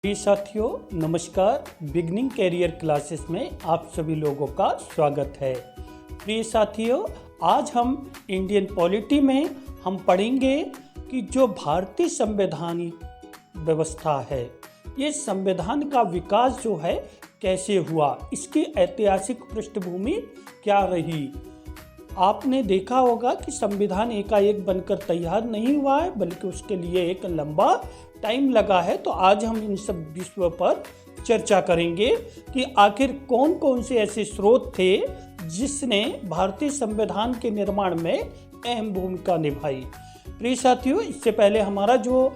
प्रिय साथियों नमस्कार। बिगनिंग कैरियर क्लासेस में आप सभी लोगों का स्वागत है। प्रिय साथियों, आज हम इंडियन पॉलिटी में हम पढ़ेंगे कि जो भारतीय संवैधानिक व्यवस्था है, ये संविधान का विकास जो है कैसे हुआ, इसकी ऐतिहासिक पृष्ठभूमि क्या रही। आपने देखा होगा कि संविधान एकाएक बनकर तैयार नहीं हुआ है, बल्कि उसके लिए एक लंबा टाइम लगा है। तो आज हम इन सब विषयों पर चर्चा करेंगे कि आखिर कौन कौन से ऐसे स्रोत थे जिसने भारतीय संविधान के निर्माण में अहम भूमिका निभाई। प्रिय साथियों, इससे पहले हमारा जो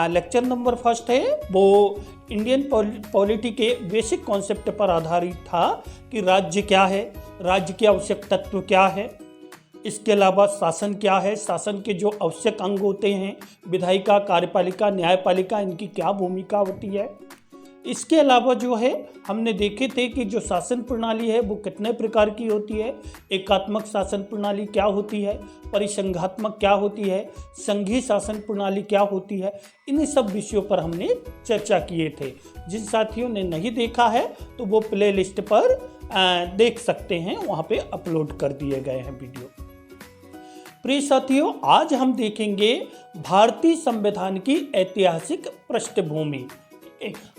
लेक्चर नंबर फर्स्ट है वो इंडियन पॉलिटी के बेसिक कॉन्सेप्ट पर आधारित था कि राज्य क्या है, राज्य के आवश्यक तत्व क्या है, इसके अलावा शासन क्या है, शासन के जो आवश्यक अंग होते हैं, विधायिका, कार्यपालिका, न्यायपालिका, इनकी क्या भूमिका होती है। इसके अलावा जो है हमने देखे थे कि जो शासन प्रणाली है वो कितने प्रकार की होती है, एकात्मक शासन प्रणाली क्या होती है, परिसंघात्मक क्या होती है, संघीय शासन प्रणाली क्या होती है। इन सब विषयों पर हमने चर्चा किए थे। जिन साथियों ने नहीं देखा है तो वो प्ले लिस्ट पर देख सकते हैं, वहाँ पे अपलोड कर दिए गए हैं वीडियो। प्रिय साथियों, आज हम देखेंगे भारतीय संविधान की ऐतिहासिक पृष्ठभूमि।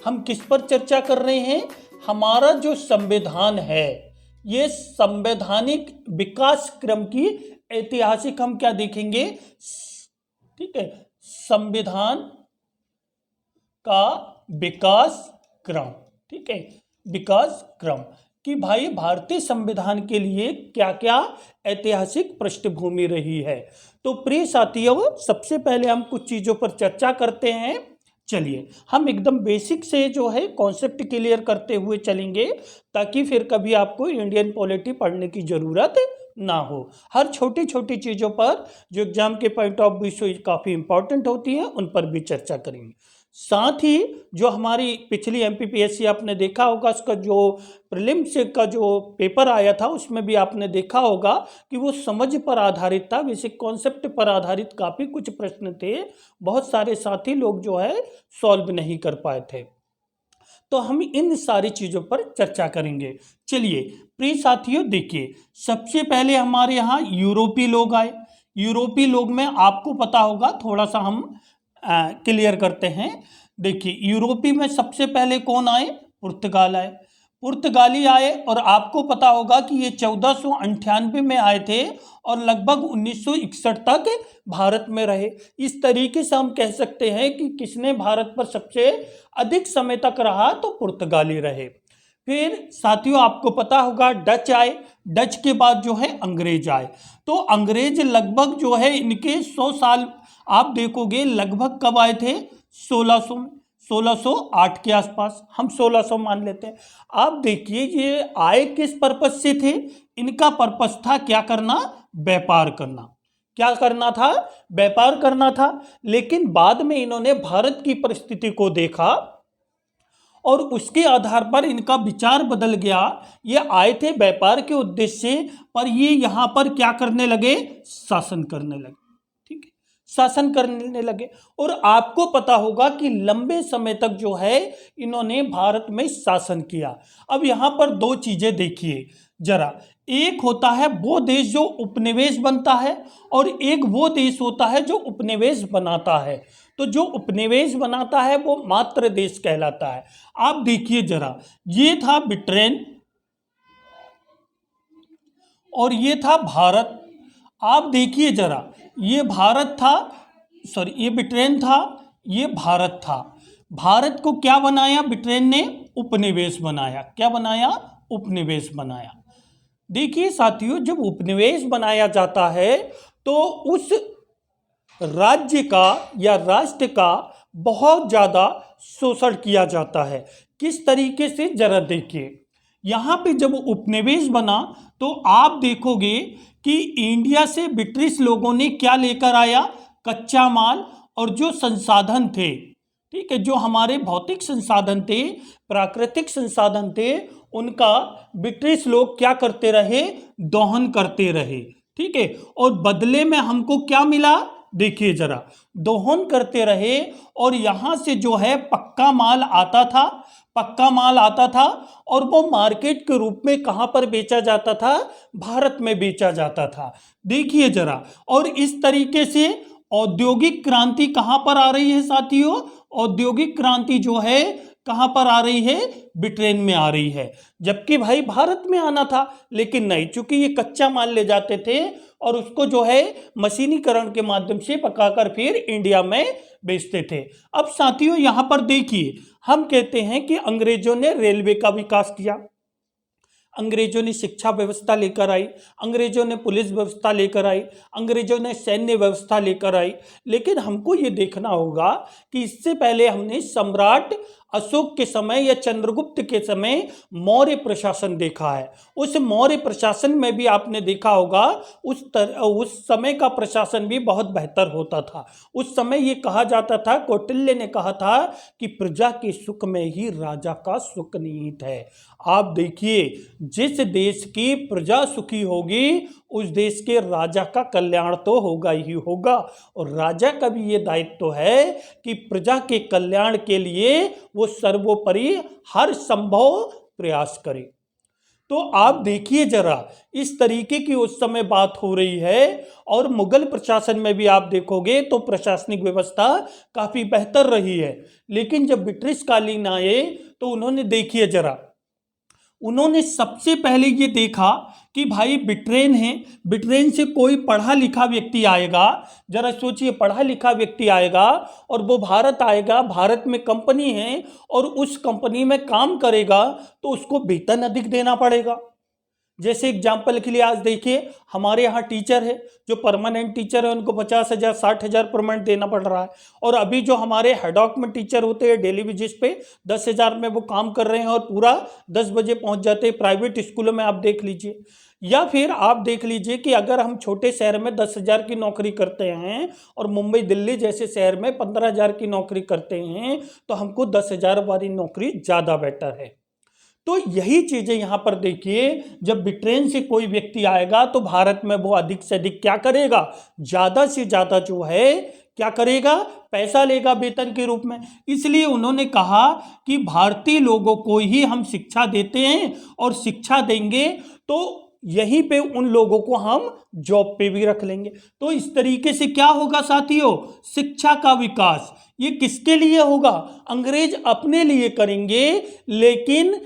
हम किस पर चर्चा कर रहे हैं? हमारा जो संविधान है, ये संवैधानिक विकास क्रम की ऐतिहासिक हम क्या देखेंगे, ठीक है, संविधान का विकास क्रम, ठीक है, विकास क्रम कि भाई भारतीय संविधान के लिए क्या क्या ऐतिहासिक पृष्ठभूमि रही है। तो प्रिय साथियों, सबसे पहले हम कुछ चीज़ों पर चर्चा करते हैं। चलिए हम एकदम बेसिक से जो है कॉन्सेप्ट क्लियर करते हुए चलेंगे, ताकि फिर कभी आपको इंडियन पॉलिटी पढ़ने की ज़रूरत ना हो। हर छोटी छोटी चीज़ों पर जो एग्जाम के पॉइंट ऑफ व्यू से काफ़ी इंपॉर्टेंट होती है, उन पर भी चर्चा करेंगे। साथ ही जो हमारी पिछली एमपीपीएससी आपने देखा होगा, उसका जो प्रीलिम्स का जो पेपर आया था, उसमें भी आपने देखा होगा कि वो समझ पर आधारित था, बेसिक कॉन्सेप्ट पर आधारित काफ़ी कुछ प्रश्न थे। बहुत सारे साथी लोग जो है सॉल्व नहीं कर पाए थे। तो हम इन सारी चीज़ों पर चर्चा करेंगे। चलिए प्रिय साथियों, देखिए सबसे पहले हमारे यहाँ यूरोपीय लोग आए। यूरोपीय लोग में आपको पता होगा, थोड़ा सा हम क्लियर करते हैं। देखिए यूरोपीय में सबसे पहले कौन आए? पुर्तगाल आए। पुर्तगाली आए और आपको पता होगा कि ये 1498 में आए थे और लगभग 1961 तक भारत में रहे। इस तरीके से हम कह सकते हैं कि किसने भारत पर सबसे अधिक समय तक रहा, तो पुर्तगाली रहे। फिर साथियों आपको पता होगा डच आए। डच के बाद जो है अंग्रेज आए। तो अंग्रेज लगभग जो है इनके 100 साल आप देखोगे, लगभग कब आए थे? 1600 में, 1608 के आसपास, हम 1600 मान लेते हैं। आप देखिए ये आए किस पर्पस से थे? इनका पर्पस था क्या करना? व्यापार करना। क्या करना था? व्यापार करना था। लेकिन बाद में इन्होंने भारत की परिस्थिति को देखा और उसके आधार पर इनका विचार बदल गया। ये आए थे व्यापार के उद्देश्य से, पर ये यहाँ पर क्या करने लगे? शासन करने लगे, ठीक है, शासन करने लगे। और आपको पता होगा कि लंबे समय तक जो है इन्होंने भारत में शासन किया। अब यहाँ पर दो चीजें देखिए जरा, एक होता है वो देश जो उपनिवेश बनता है और एक वो देश होता है जो उपनिवेश बनाता है। तो जो उपनिवेश बनाता है वो मात्र देश कहलाता है। आप देखिए जरा, ये था ब्रिटेन और ये था भारत। आप देखिए जरा, ये भारत था, सॉरी ये ब्रिटेन था, ये भारत था। भारत को क्या बनाया ब्रिटेन ने? उपनिवेश बनाया। क्या बनाया? उपनिवेश बनाया। देखिए साथियों, जब उपनिवेश बनाया जाता है तो उस राज्य का या राष्ट्र का बहुत ज़्यादा शोषण किया जाता है। किस तरीके से? जरा देखिए, यहाँ पे जब उपनिवेश बना तो आप देखोगे कि इंडिया से ब्रिटिश लोगों ने क्या लेकर आया? कच्चा माल और जो संसाधन थे, ठीक है, जो हमारे भौतिक संसाधन थे, प्राकृतिक संसाधन थे, उनका ब्रिटिश लोग क्या करते रहे? दोहन करते रहे, ठीक है। और बदले में हमको क्या मिला? देखिए जरा, दोहन करते रहे और यहाँ से जो है पक्का माल आता था, पक्का माल आता था और वो मार्केट के रूप में कहाँ पर बेचा जाता था, भारत में बेचा जाता था। देखिए जरा, और इस तरीके से औद्योगिक क्रांति कहाँ पर आ रही है साथियों, औद्योगिक क्रांति जो है कहाँ पर आ रही है, ब्रिटेन में आ रही है। जबकि भाई भारत में आना था, लेकिन नहीं, चूंकि ये कच्चा माल ले जाते थे और उसको जो है मशीनीकरण के माध्यम से पकाकर फिर इंडिया में बेचते थे। अब साथियों यहाँ पर देखिए, हम कहते हैं कि अंग्रेजों ने रेलवे का विकास किया, अंग्रेजों ने शिक्षा व्यवस्था लेकर आई, अंग्रेजों ने पुलिस व्यवस्था लेकर आई, अंग्रेजों ने सैन्य व्यवस्था लेकर आई। लेकिन हमको ये देखना होगा कि इससे पहले हमने सम्राट अशोक के समय या चंद्रगुप्त के समय मौर्य प्रशासन देखा है। उस मौर्य प्रशासन में भी आपने देखा होगा उस समय का प्रशासन भी बहुत बेहतर होता था। उस समय ये कहा जाता था, कौटिल्य ने कहा था कि प्रजा के सुख में ही राजा का सुख निहित है। आप देखिए, जिस देश की प्रजा सुखी होगी उस देश के राजा का कल्याण तो होगा ही होगा, और राजा का भी ये दायित्व है कि प्रजा के कल्याण के लिए वो सर्वोपरि हर संभव प्रयास करे। तो आप देखिए जरा, इस तरीके की उस समय बात हो रही है। और मुगल प्रशासन में भी आप देखोगे तो प्रशासनिक व्यवस्था काफी बेहतर रही है। लेकिन जब ब्रिटिश कालीन आए तो उन्होंने, देखिए जरा, उन्होंने सबसे पहले ये देखा कि भाई ब्रिटेन है, ब्रिटेन से कोई पढ़ा लिखा व्यक्ति आएगा, जरा सोचिए, पढ़ा लिखा व्यक्ति आएगा और वो भारत आएगा, भारत में कंपनी है और उस कंपनी में काम करेगा तो उसको वेतन अधिक देना पड़ेगा। जैसे एग्जाम्पल के लिए आज देखिए, हमारे यहाँ टीचर है, जो परमानेंट टीचर है उनको 50,000 60,000 परमानेंट देना पड़ रहा है। और अभी जो हमारे हेडॉक में टीचर होते हैं डेली बेसिस पे 10,000 में वो काम कर रहे हैं और पूरा 10 बजे पहुँच जाते हैं। प्राइवेट स्कूलों में आप देख लीजिए, या फिर आप देख लीजिए कि अगर हम छोटे शहर में 10,000 की नौकरी करते हैं और मुंबई दिल्ली जैसे शहर में 15,000 की नौकरी करते हैं तो हमको 10,000 वाली नौकरी ज़्यादा बेटर है। तो यही चीजें यहां पर देखिए, जब ब्रिटेन से कोई व्यक्ति आएगा तो भारत में वो अधिक से अधिक क्या करेगा, ज्यादा से ज्यादा जो है क्या करेगा, पैसा लेगा वेतन के रूप में। इसलिए उन्होंने कहा कि भारतीय लोगों को ही हम शिक्षा देते हैं और शिक्षा देंगे तो यहीं पे उन लोगों को हम जॉब पे भी रख लेंगे। तो इस तरीके से क्या होगा साथियों, शिक्षा का विकास ये किसके लिए होगा, अंग्रेज अपने लिए करेंगे, लेकिन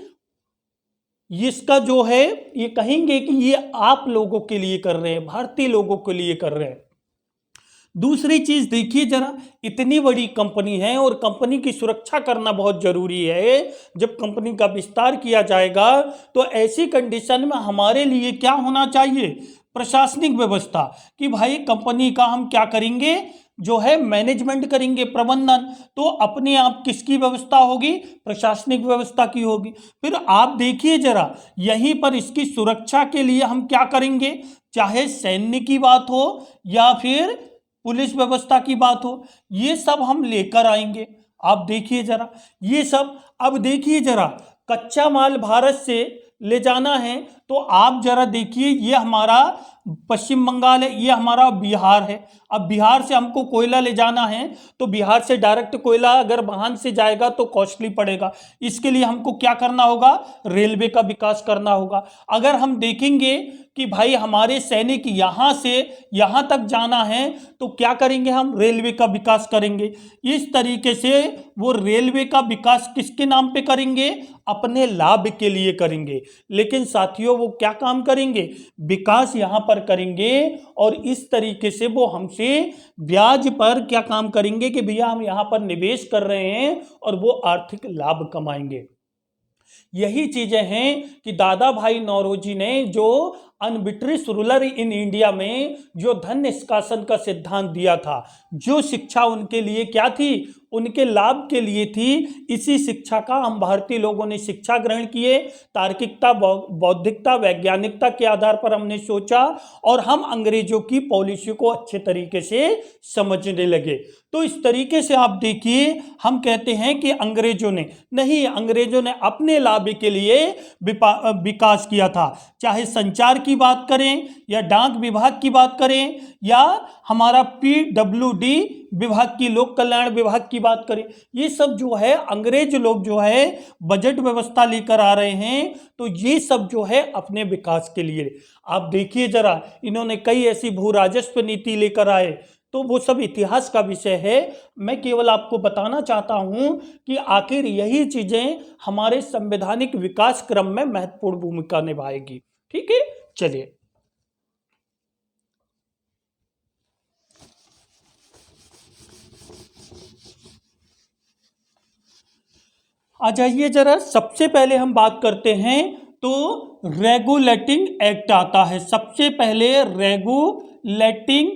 इसका जो है ये कहेंगे कि ये आप लोगों के लिए कर रहे हैं, भारतीय लोगों के लिए कर रहे हैं। दूसरी चीज देखिए जरा, इतनी बड़ी कंपनी है और कंपनी की सुरक्षा करना बहुत जरूरी है। जब कंपनी का विस्तार किया जाएगा तो ऐसी कंडीशन में हमारे लिए क्या होना चाहिए, प्रशासनिक व्यवस्था, कि भाई कंपनी का हम क्या करेंगे, जो है मैनेजमेंट करेंगे, प्रबंधन। तो अपने आप किसकी व्यवस्था होगी, प्रशासनिक व्यवस्था की होगी। फिर आप देखिए जरा, यहीं पर इसकी सुरक्षा के लिए हम क्या करेंगे, चाहे सैन्य की बात हो या फिर पुलिस व्यवस्था की बात हो, ये सब हम लेकर आएंगे। आप देखिए जरा ये सब। अब देखिए जरा, कच्चा माल भारत से ले जाना है तो आप जरा देखिए, ये हमारा पश्चिम बंगाल है, ये हमारा बिहार है। अब बिहार से हमको कोयला ले जाना है तो बिहार से डायरेक्ट कोयला अगर वाहन से जाएगा तो कॉस्टली पड़ेगा। इसके लिए हमको क्या करना होगा, रेलवे का विकास करना होगा। अगर हम देखेंगे कि भाई हमारे सैनिक यहाँ से यहाँ तक जाना है तो क्या करेंगे, हम रेलवे का विकास करेंगे। इस तरीके से वो रेलवे का विकास किसके नाम पे करेंगे, अपने लाभ के लिए करेंगे। लेकिन साथियों वो क्या काम करेंगे, विकास यहाँ पर करेंगे और इस तरीके से वो हमसे ब्याज पर क्या काम करेंगे कि भैया हम यहाँ पर निवेश कर रहे हैं और वो आर्थिक लाभ कमाएंगे। यही चीजें हैं कि दादा भाई नौरोजी ने जो अनब्रिटिश रूलर इन इंडिया में जो धन निष्कासन का सिद्धांत दिया था, जो शिक्षा उनके लिए क्या थी, उनके लाभ के लिए थी, इसी शिक्षा का हम भारतीय लोगों ने शिक्षा ग्रहण किए। तार्किकता, बौद्धिकता, वैज्ञानिकता के आधार पर हमने सोचा और हम अंग्रेजों की पॉलिसी को अच्छे तरीके से समझने लगे। तो इस तरीके से आप देखिए, हम कहते हैं कि अंग्रेजों ने अपने लाभ के लिए विकास किया था, चाहे संचार की की बात करें या डाक विभाग की बात करें या हमारा PWD विभाग की, लोक कल्याण विभाग की बात करें, ये सब जो है अंग्रेज लोग जो है बजट व्यवस्था लेकर आ रहे हैं। तो ये सब जो है अपने विकास के लिए। आप देखिए जरा, इन्होंने कई ऐसी भू राजस्व नीति लेकर आए, तो वो सब इतिहास का विषय है। मैं केवल आपको बताना चाहता हूं कि आखिर यही चीजें हमारे संवैधानिक विकास क्रम में महत्वपूर्ण भूमिका निभाएगी। ठीक है, चलिए आ जाइए जरा। सबसे पहले हम बात करते हैं तो रेगुलेटिंग एक्ट आता है। सबसे पहले रेगुलेटिंग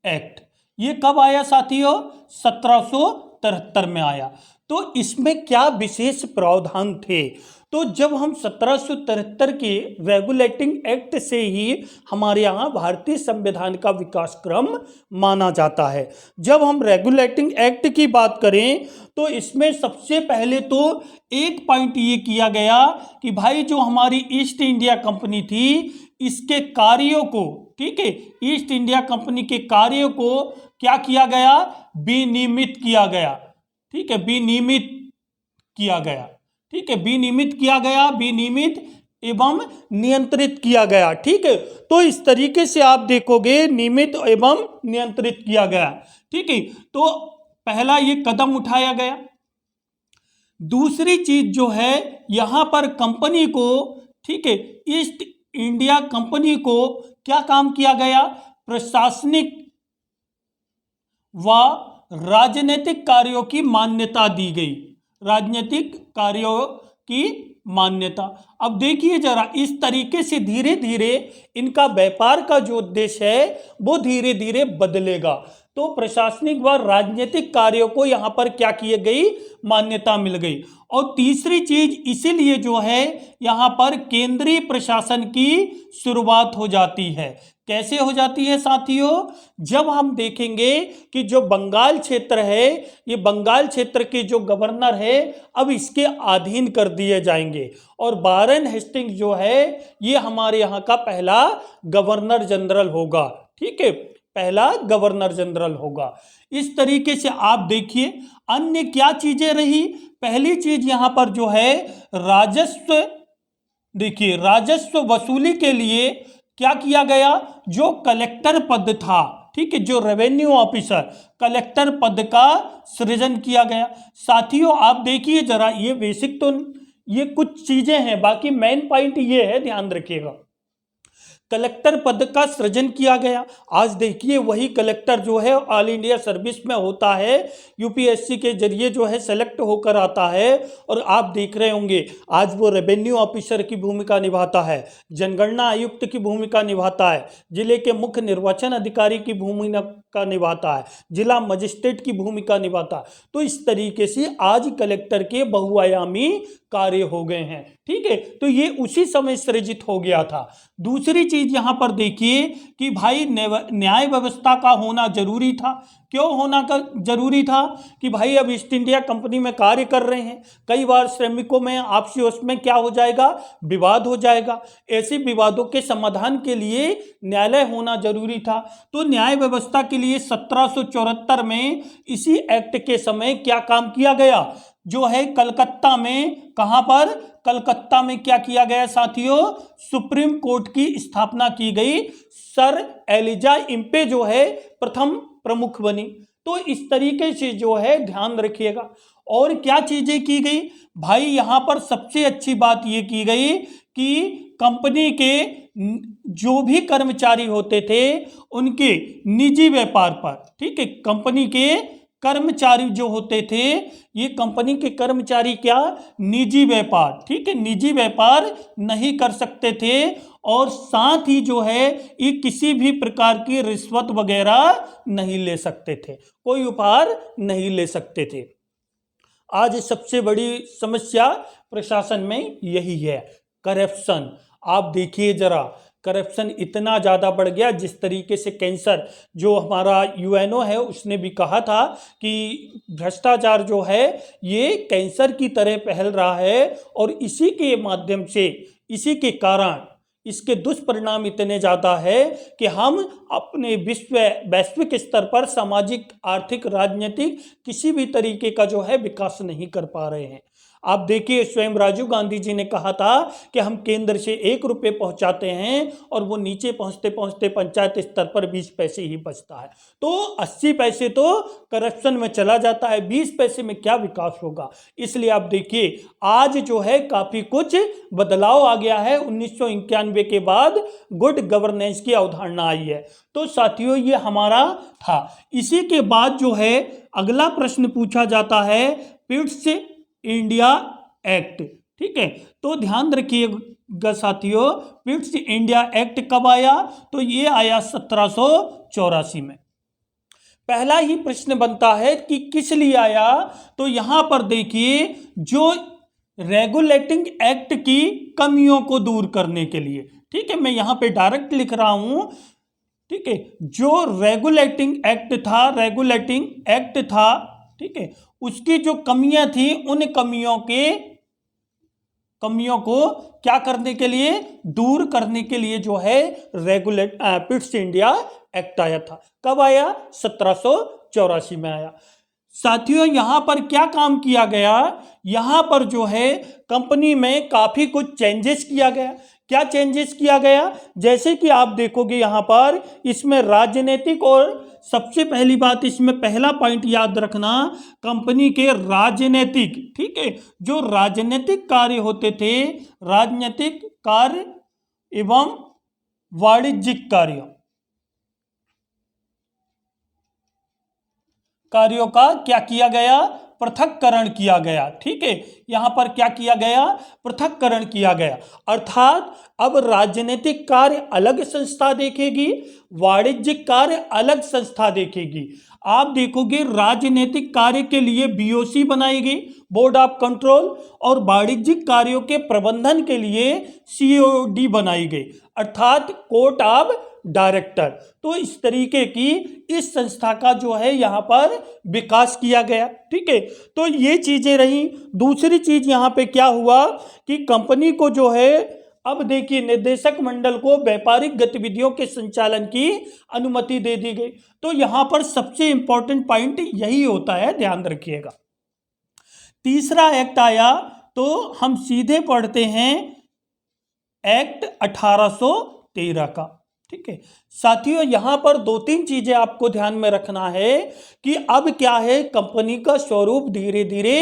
एक्ट, ये कब आया साथियों? 1773 में आया। तो इसमें क्या विशेष प्रावधान थे? तो जब हम 1773 के रेगुलेटिंग एक्ट से ही हमारे यहाँ भारतीय संविधान का विकास क्रम माना जाता है। जब हम रेगुलेटिंग एक्ट की बात करें तो इसमें सबसे पहले तो एक पॉइंट ये किया गया कि भाई जो हमारी ईस्ट इंडिया कंपनी थी, इसके कार्यों को, ठीक है, ईस्ट इंडिया कंपनी के कार्यों को क्या किया गया? विनियमित किया गया। ठीक है, विनियमित किया गया। ठीक है, विनियमित किया गया, विनियमित एवं नियंत्रित किया गया। ठीक है, तो इस तरीके से आप देखोगे नियमित एवं नियंत्रित किया गया। ठीक है, तो पहला ये कदम उठाया गया। दूसरी चीज जो है यहां पर कंपनी को, ठीक है, ईस्ट इंडिया कंपनी को क्या काम किया गया? प्रशासनिक व राजनीतिक कार्यों की मान्यता दी गई। राजनीतिक कार्यों की मान्यता। अब देखिए जरा, इस तरीके से धीरे धीरे इनका व्यापार का जो उद्देश्य है वो धीरे धीरे बदलेगा। तो प्रशासनिक व राजनीतिक कार्यों को यहां पर क्या की गई? मान्यता मिल गई। और तीसरी चीज इसीलिए जो है यहां पर केंद्रीय प्रशासन की शुरुआत हो जाती है। कैसे हो जाती है साथियों? जब हम देखेंगे कि जो बंगाल क्षेत्र है, ये बंगाल क्षेत्र के जो गवर्नर है अब इसके अधीन कर दिए जाएंगे और वारेन हेस्टिंग्स जो है ये हमारे यहाँ का पहला गवर्नर जनरल होगा। ठीक है, पहला गवर्नर जनरल होगा। इस तरीके से आप देखिए अन्य क्या चीजें रही। पहली चीज यहां पर जो है राजस्व, देखिए राजस्व वसूली के लिए क्या किया गया? जो कलेक्टर पद था, ठीक है, जो रेवेन्यू ऑफिसर, कलेक्टर पद का सृजन किया गया। साथियों आप देखिए जरा, ये बेसिक तो ये कुछ चीजें हैं, बाकी मेन पॉइंट ये है, ध्यान रखिएगा। कलेक्टर पद का सृजन किया गया। आज देखिए वही कलेक्टर जो है ऑल इंडिया सर्विस में होता है, यूपीएससी के जरिए जो है सेलेक्ट होकर आता है। और आप देख रहे होंगे आज वो रेवेन्यू ऑफिसर की भूमिका निभाता है, जनगणना आयुक्त की भूमिका निभाता है, जिले के मुख्य निर्वाचन अधिकारी की भूमिका निभाता है, जिला मजिस्ट्रेट की भूमिका निभाता है। तो इस तरीके से आज कलेक्टर के बहुआयामी कार्य हो गए हैं। ठीक है, तो ये उसी समय सृजित हो गया था। दूसरी चीज यहां पर देखिए कि भाई न्याय व्यवस्था का होना जरूरी था। क्यों होना का जरूरी था? कि भाई अब ईस्ट इंडिया कंपनी में कार्य कर रहे हैं, कई बार श्रमिकों में आपसी उसमें क्या हो जाएगा? विवाद हो जाएगा। ऐसे विवादों के समाधान के लिए न्यायालय होना जरूरी था। तो न्याय व्यवस्था के लिए 1774 में इसी एक्ट के समय क्या काम किया गया? जो है कलकत्ता में, कहां पर? कलकत्ता में क्या किया गया साथियों? सुप्रीम कोर्ट की स्थापना की गई। सर एलिजा इम्पे जो है प्रथम प्रमुख बनी। तो इस तरीके से जो है ध्यान रखिएगा। और क्या चीजें की गई भाई? यहां पर सबसे अच्छी बात यह की गई कि कंपनी के जो भी कर्मचारी होते थे उनके निजी व्यापार पर, ठीक है, कंपनी के कर्मचारी जो होते थे, ये कंपनी के कर्मचारी क्या? निजी व्यापार, ठीक है, निजी व्यापार नहीं कर सकते थे। और साथ ही जो है ये किसी भी प्रकार की रिश्वत वगैरह नहीं ले सकते थे, कोई उपहार नहीं ले सकते थे। आज सबसे बड़ी समस्या प्रशासन में यही है, करप्शन। आप देखिए जरा करप्शन इतना ज़्यादा बढ़ गया, जिस तरीके से कैंसर, जो हमारा यूएनओ है उसने भी कहा था कि भ्रष्टाचार जो है ये कैंसर की तरह फैल रहा है, और इसी के माध्यम से, इसी के कारण इसके दुष्परिणाम इतने ज़्यादा है कि हम अपने वैश्विक स्तर पर सामाजिक, आर्थिक, राजनीतिक किसी भी तरीके का जो है विकास नहीं कर पा रहे हैं। आप देखिए, स्वयं राजीव गांधी जी ने कहा था कि हम केंद्र से 1 रुपये पहुंचाते हैं और वो नीचे पहुंचते पहुंचते पंचायत स्तर पर 20 पैसे ही बचता है। तो 80 पैसे तो करप्शन में चला जाता है, 20 पैसे में क्या विकास होगा। इसलिए आप देखिए, आज जो है काफ़ी कुछ बदलाव आ गया है। 1991 के बाद गुड गवर्नेंस की अवधारणा आई है। तो साथियों, ये हमारा था। इसी के बाद जो है अगला प्रश्न पूछा जाता है, पिट्स इंडिया एक्ट। ठीक है, तो ध्यान रखिएगा साथियों, पिट्स इंडिया एक्ट कब आया? तो ये आया 1784 में। पहला ही प्रश्न बनता है कि किस लिए आया? तो यहां पर देखिए, जो रेगुलेटिंग एक्ट की कमियों को दूर करने के लिए। ठीक है, मैं यहां पे डायरेक्ट लिख रहा हूं। ठीक है, जो रेगुलेटिंग एक्ट था, ठीक है, उसकी जो कमियां थी, उन कमियों को क्या करने के लिए, दूर करने के लिए जो है पिट्स इंडिया एक्ट आया था। कब आया? 1784 में आया। साथियों, यहां पर क्या काम किया गया? यहां पर जो है कंपनी में काफी कुछ चेंजेस किया गया। क्या चेंजेस किया गया? जैसे कि आप देखोगे यहां पर, इसमें राजनीतिक, और सबसे पहली बात इसमें पहला पॉइंट याद रखना, कंपनी के राजनीतिक, ठीक है, जो राजनीतिक कार्य होते थे, राजनीतिक कार्य एवं वाणिज्यिक कार्यों का क्या किया गया? पृथक्करण किया गया। ठीक है, यहां पर क्या किया गया? पृथक्करण किया गया। अर्थात अब राजनीतिक कार्य अलग संस्था देखेगी, वाणिज्यिक कार्य अलग संस्था देखेगी। आप देखोगे, राजनीतिक कार्य के लिए बीओसी बनाई गई, बोर्ड ऑफ कंट्रोल, और वाणिज्यिक कार्यों के प्रबंधन के लिए सीओडी बनाई गई, अर्थात कोर्ट ऑफ डायरेक्टर। तो इस तरीके की इस संस्था का जो है यहां पर विकास किया गया। ठीक है, तो ये चीजें रही। दूसरी चीज यहां पे क्या हुआ कि कंपनी को जो है, अब देखिए, निदेशक मंडल को व्यापारिक गतिविधियों के संचालन की अनुमति दे दी गई। तो यहां पर सबसे इंपॉर्टेंट पॉइंट यही होता है, ध्यान रखिएगा। तीसरा एक्ट आया, तो हम सीधे पढ़ते हैं एक्ट 1813 का। ठीक है साथियों, यहां पर 2-3 चीजें आपको ध्यान में रखना है कि अब क्या है, कंपनी का स्वरूप धीरे धीरे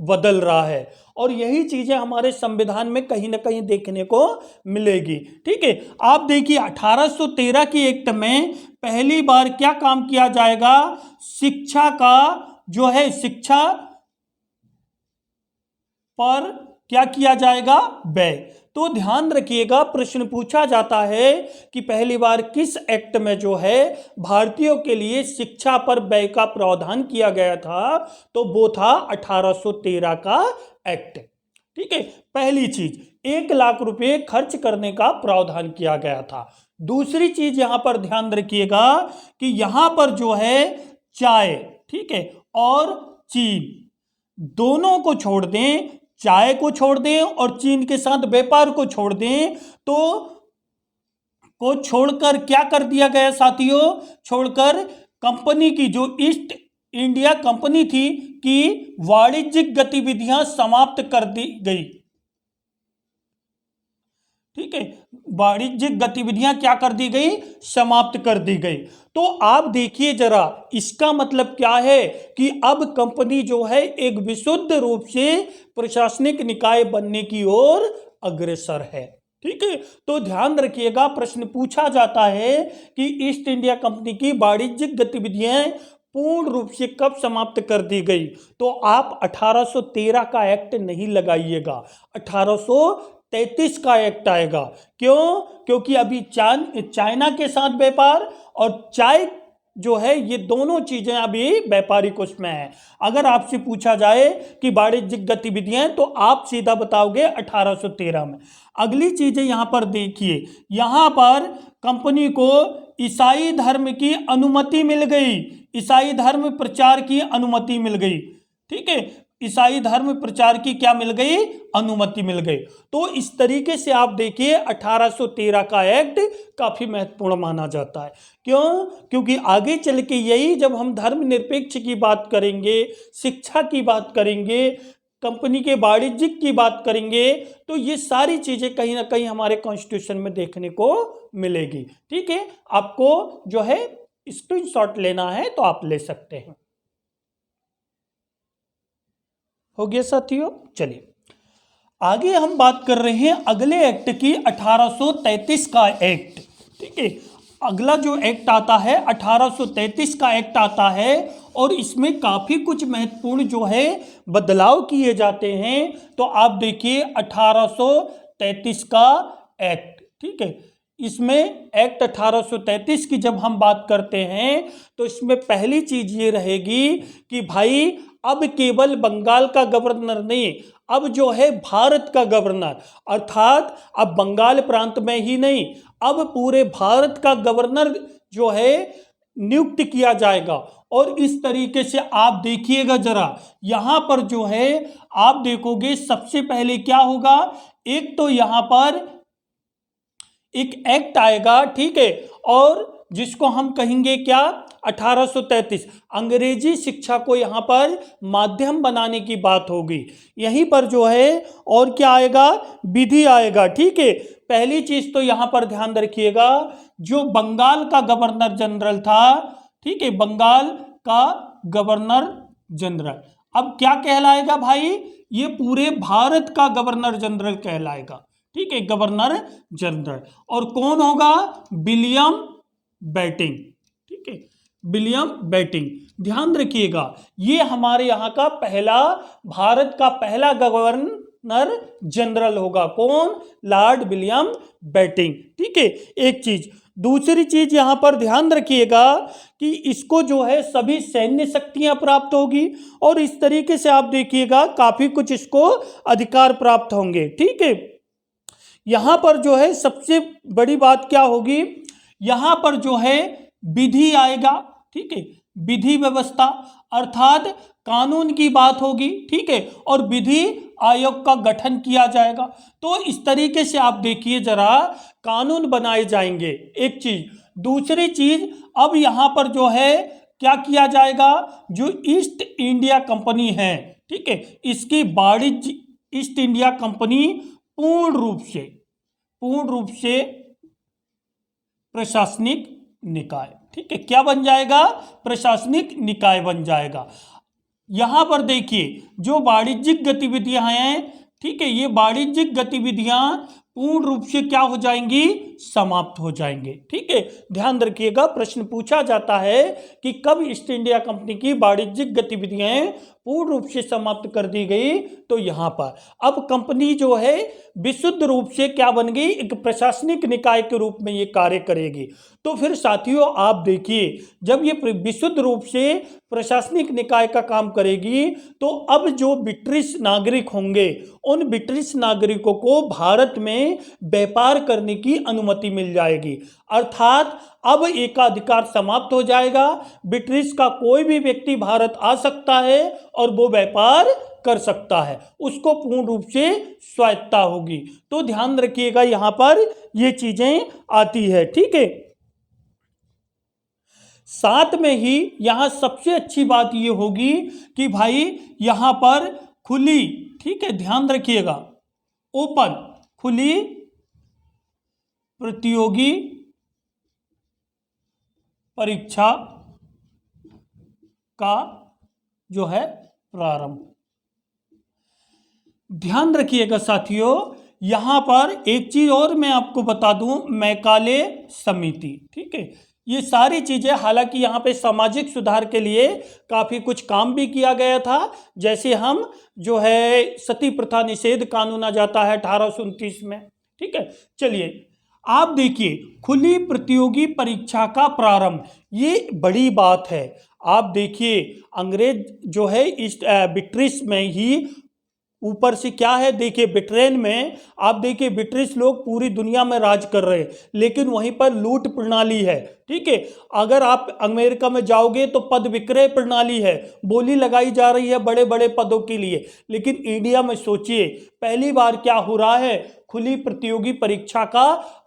बदल रहा है, और यही चीजें हमारे संविधान में कहीं ना कहीं देखने को मिलेगी। ठीक है, आप देखिए 1813 की एक्ट में पहली बार क्या काम किया जाएगा? शिक्षा का जो है, शिक्षा पर क्या किया जाएगा? व्यय। तो ध्यान रखिएगा, प्रश्न पूछा जाता है कि पहली बार किस एक्ट में जो है भारतीयों के लिए शिक्षा पर व्यय का प्रावधान किया गया था? तो वो था 1813 का एक्ट। ठीक है, पहली चीज 1 लाख रुपए खर्च करने का प्रावधान किया गया था। दूसरी चीज यहां पर ध्यान रखिएगा कि यहां पर जो है चाय, ठीक है, और चीन दोनों को छोड़ दें, चाय को छोड़ दें और चीन के साथ व्यापार को छोड़ दें, तो को छोड़कर क्या कर दिया गया साथियों? छोड़कर कंपनी की, जो ईस्ट इंडिया कंपनी थी, कि वाणिज्यिक गतिविधियां समाप्त कर दी गई। ठीक है, वाणिज्यिक गतिविधियां क्या कर दी गई? समाप्त कर दी गई। तो आप देखिए जरा, इसका मतलब क्या है कि अब कंपनी जो है एक विशुद्ध रूप से प्रशासनिक निकाय बनने की ओर अग्रसर है। ठीक है, तो ध्यान रखिएगा, प्रश्न पूछा जाता है कि ईस्ट इंडिया कंपनी की वाणिज्यिक गतिविधियां पूर्ण रूप से कब समाप्त कर दी गई? तो आप 1813 का एक्ट नहीं लगाइएगा, 1833 का एक्ट आएगा। क्यों? क्योंकि अभी चाइना के साथ व्यापार और चाय जो है ये दोनों चीजें अभी व्यापारिक उसमें है। अगर आपसे पूछा जाए कि वाणिज्यिक गतिविधियां, तो आप सीधा बताओगे 1813 में। अगली चीजें यहां पर देखिए, यहां पर कंपनी को ईसाई धर्म की अनुमति मिल गई, ईसाई धर्म प्रचार की अनुमति मिल गई। ठीक है, ईसाई धर्म प्रचार की क्या मिल गई, अनुमति मिल गई। तो इस तरीके से आप देखिए 1813 का एक्ट काफी महत्वपूर्ण माना जाता है। क्यों? क्योंकि आगे चल के यही, जब हम धर्मनिरपेक्ष की बात करेंगे, शिक्षा की बात करेंगे, कंपनी के वाणिज्यिक की बात करेंगे, तो ये सारी चीजें कहीं ना कहीं हमारे कॉन्स्टिट्यूशन में देखने को मिलेगी। ठीक है, आपको जो है स्क्रीनशॉट लेना है तो आप ले सकते हैं। हो गया साथियों। चलिए आगे हम बात कर रहे हैं अगले एक्ट की, 1833 का एक्ट। ठीक है, अगला जो एक्ट आता है 1833 का एक्ट आता है, और इसमें काफी कुछ महत्वपूर्ण जो है बदलाव किए जाते हैं। तो आप देखिए 1833 का एक्ट। ठीक है, इसमें एक्ट 1833 की जब हम बात करते हैं तो इसमें पहली चीज ये रहेगी कि भाई अब केवल बंगाल का गवर्नर नहीं, अब जो है भारत का गवर्नर, अर्थात अब बंगाल प्रांत में ही नहीं, अब पूरे भारत का गवर्नर जो है नियुक्त किया जाएगा। और इस तरीके से आप देखिएगा जरा, यहां पर जो है आप देखोगे सबसे पहले क्या होगा, एक तो यहां पर एक एक्ट आएगा। ठीक है, और जिसको हम कहेंगे क्या, 1833 अंग्रेजी शिक्षा को यहां पर माध्यम बनाने की बात होगी। यहीं पर जो है और क्या आएगा, विधि आएगा। ठीक है, पहली चीज तो यहां पर ध्यान रखिएगा, जो बंगाल का गवर्नर जनरल था, ठीक है, बंगाल का गवर्नर जनरल अब क्या कहलाएगा भाई, ये पूरे भारत का गवर्नर जनरल कहलाएगा। ठीक है, गवर्नर जनरल। और कौन होगा, विलियम बेंटिंक। ठीक है, विलियम बेंटिंक, ध्यान रखिएगा, ये हमारे यहाँ का पहला, भारत का पहला गवर्नर जनरल होगा। कौन, लॉर्ड विलियम बेंटिंक। ठीक है, एक चीज। दूसरी चीज यहां पर ध्यान रखिएगा कि इसको जो है सभी सैन्य शक्तियां प्राप्त होगी, और इस तरीके से आप देखिएगा काफी कुछ इसको अधिकार प्राप्त होंगे। ठीक है, यहां पर जो है सबसे बड़ी बात क्या होगी, यहां पर जो है विधि आएगा। ठीक है, विधि व्यवस्था अर्थात कानून की बात होगी। ठीक है, और विधि आयोग का गठन किया जाएगा। तो इस तरीके से आप देखिए जरा, कानून बनाए जाएंगे, एक चीज। दूसरी चीज, अब यहां पर जो है क्या किया जाएगा, जो ईस्ट इंडिया कंपनी है, ठीक है, इसकी वाणिज्य, ईस्ट इंडिया कंपनी पूर्ण रूप से प्रशासनिक निकाय। ठीक है, क्या बन जाएगा, प्रशासनिक निकाय बन जाएगा। यहां पर देखिए जो वाणिज्यिक गतिविधियां हैं, ठीक है, ये वाणिज्यिक गतिविधियां पूर्ण रूप से क्या हो जाएंगी, समाप्त हो जाएंगे। ठीक है, ध्यान रखिएगा, प्रश्न पूछा जाता है कि कब ईस्ट इंडिया कंपनी की वाणिज्यिक गतिविधियां पूर्ण रूप से समाप्त कर दी गई, तो यहां पर अब कंपनी जो है विशुद्ध रूप से क्या बन गई, एक प्रशासनिक निकाय के रूप में ये कार्य करेगी। तो फिर साथियों आप देखिए, जब ये विशुद्ध रूप से प्रशासनिक निकाय का काम करेगी, तो अब जो ब्रिटिश नागरिक होंगे, उन ब्रिटिश नागरिकों को भारत में व्यापार करने की अनुमति मिल जाएगी। अर्थात अब एकाधिकार समाप्त हो जाएगा, ब्रिटिश का कोई भी व्यक्ति भारत आ सकता है और वो व्यापार कर सकता है, उसको पूर्ण रूप से स्वायत्तता होगी। तो ध्यान रखिएगा यहां पर ये चीजें आती है। ठीक है, साथ में ही यहां सबसे अच्छी बात ये होगी कि भाई यहां पर खुली, ठीक है, ध्यान रखिएगा, ओपन, खुली प्रतियोगी परीक्षा का जो है प्रारंभ। ध्यान रखिएगा साथियों, यहां पर एक चीज और मैं आपको बता दूं, मैकाले समिति। ठीक है, ये सारी चीजें, हालांकि यहाँ पे सामाजिक सुधार के लिए काफी कुछ काम भी किया गया था, जैसे हम जो है सती प्रथा निषेध कानून आ जाता है 1829 में। ठीक है, चलिए आप देखिए, खुली प्रतियोगी परीक्षा का प्रारंभ, ये बड़ी बात है। आप देखिए, अंग्रेज जो है इस ब्रिटिश में ही ऊपर से क्या है, देखिए ब्रिटेन में आप देखिए ब्रिटिश लोग पूरी दुनिया में राज कर रहे हैं, लेकिन वहीं पर लूट प्रणाली है। ठीक है, अगर आप अमेरिका में जाओगे तो पद विक्रय प्रणाली है, बोली लगाई जा रही है बड़े बड़े पदों के लिए। लेकिन इंडिया में सोचिए, पहली बार क्या हो रहा है, खुली प्रतियोगी परीक्षा का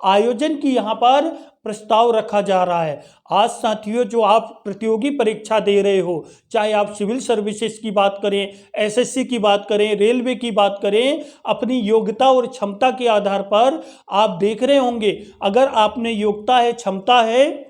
आयोजन की यहाँ पर प्रस्ताव रखा जा रहा है। आज साथियों, जो आप प्रतियोगी परीक्षा दे रहे हो, चाहे आप सिविल सर्विसेज की बात करें, एसएससी की बात करें, रेलवे की बात करें, अपनी योग्यता और क्षमता के आधार पर आप देख रहे होंगे, अगर आपने योग्यता है, क्षमता है,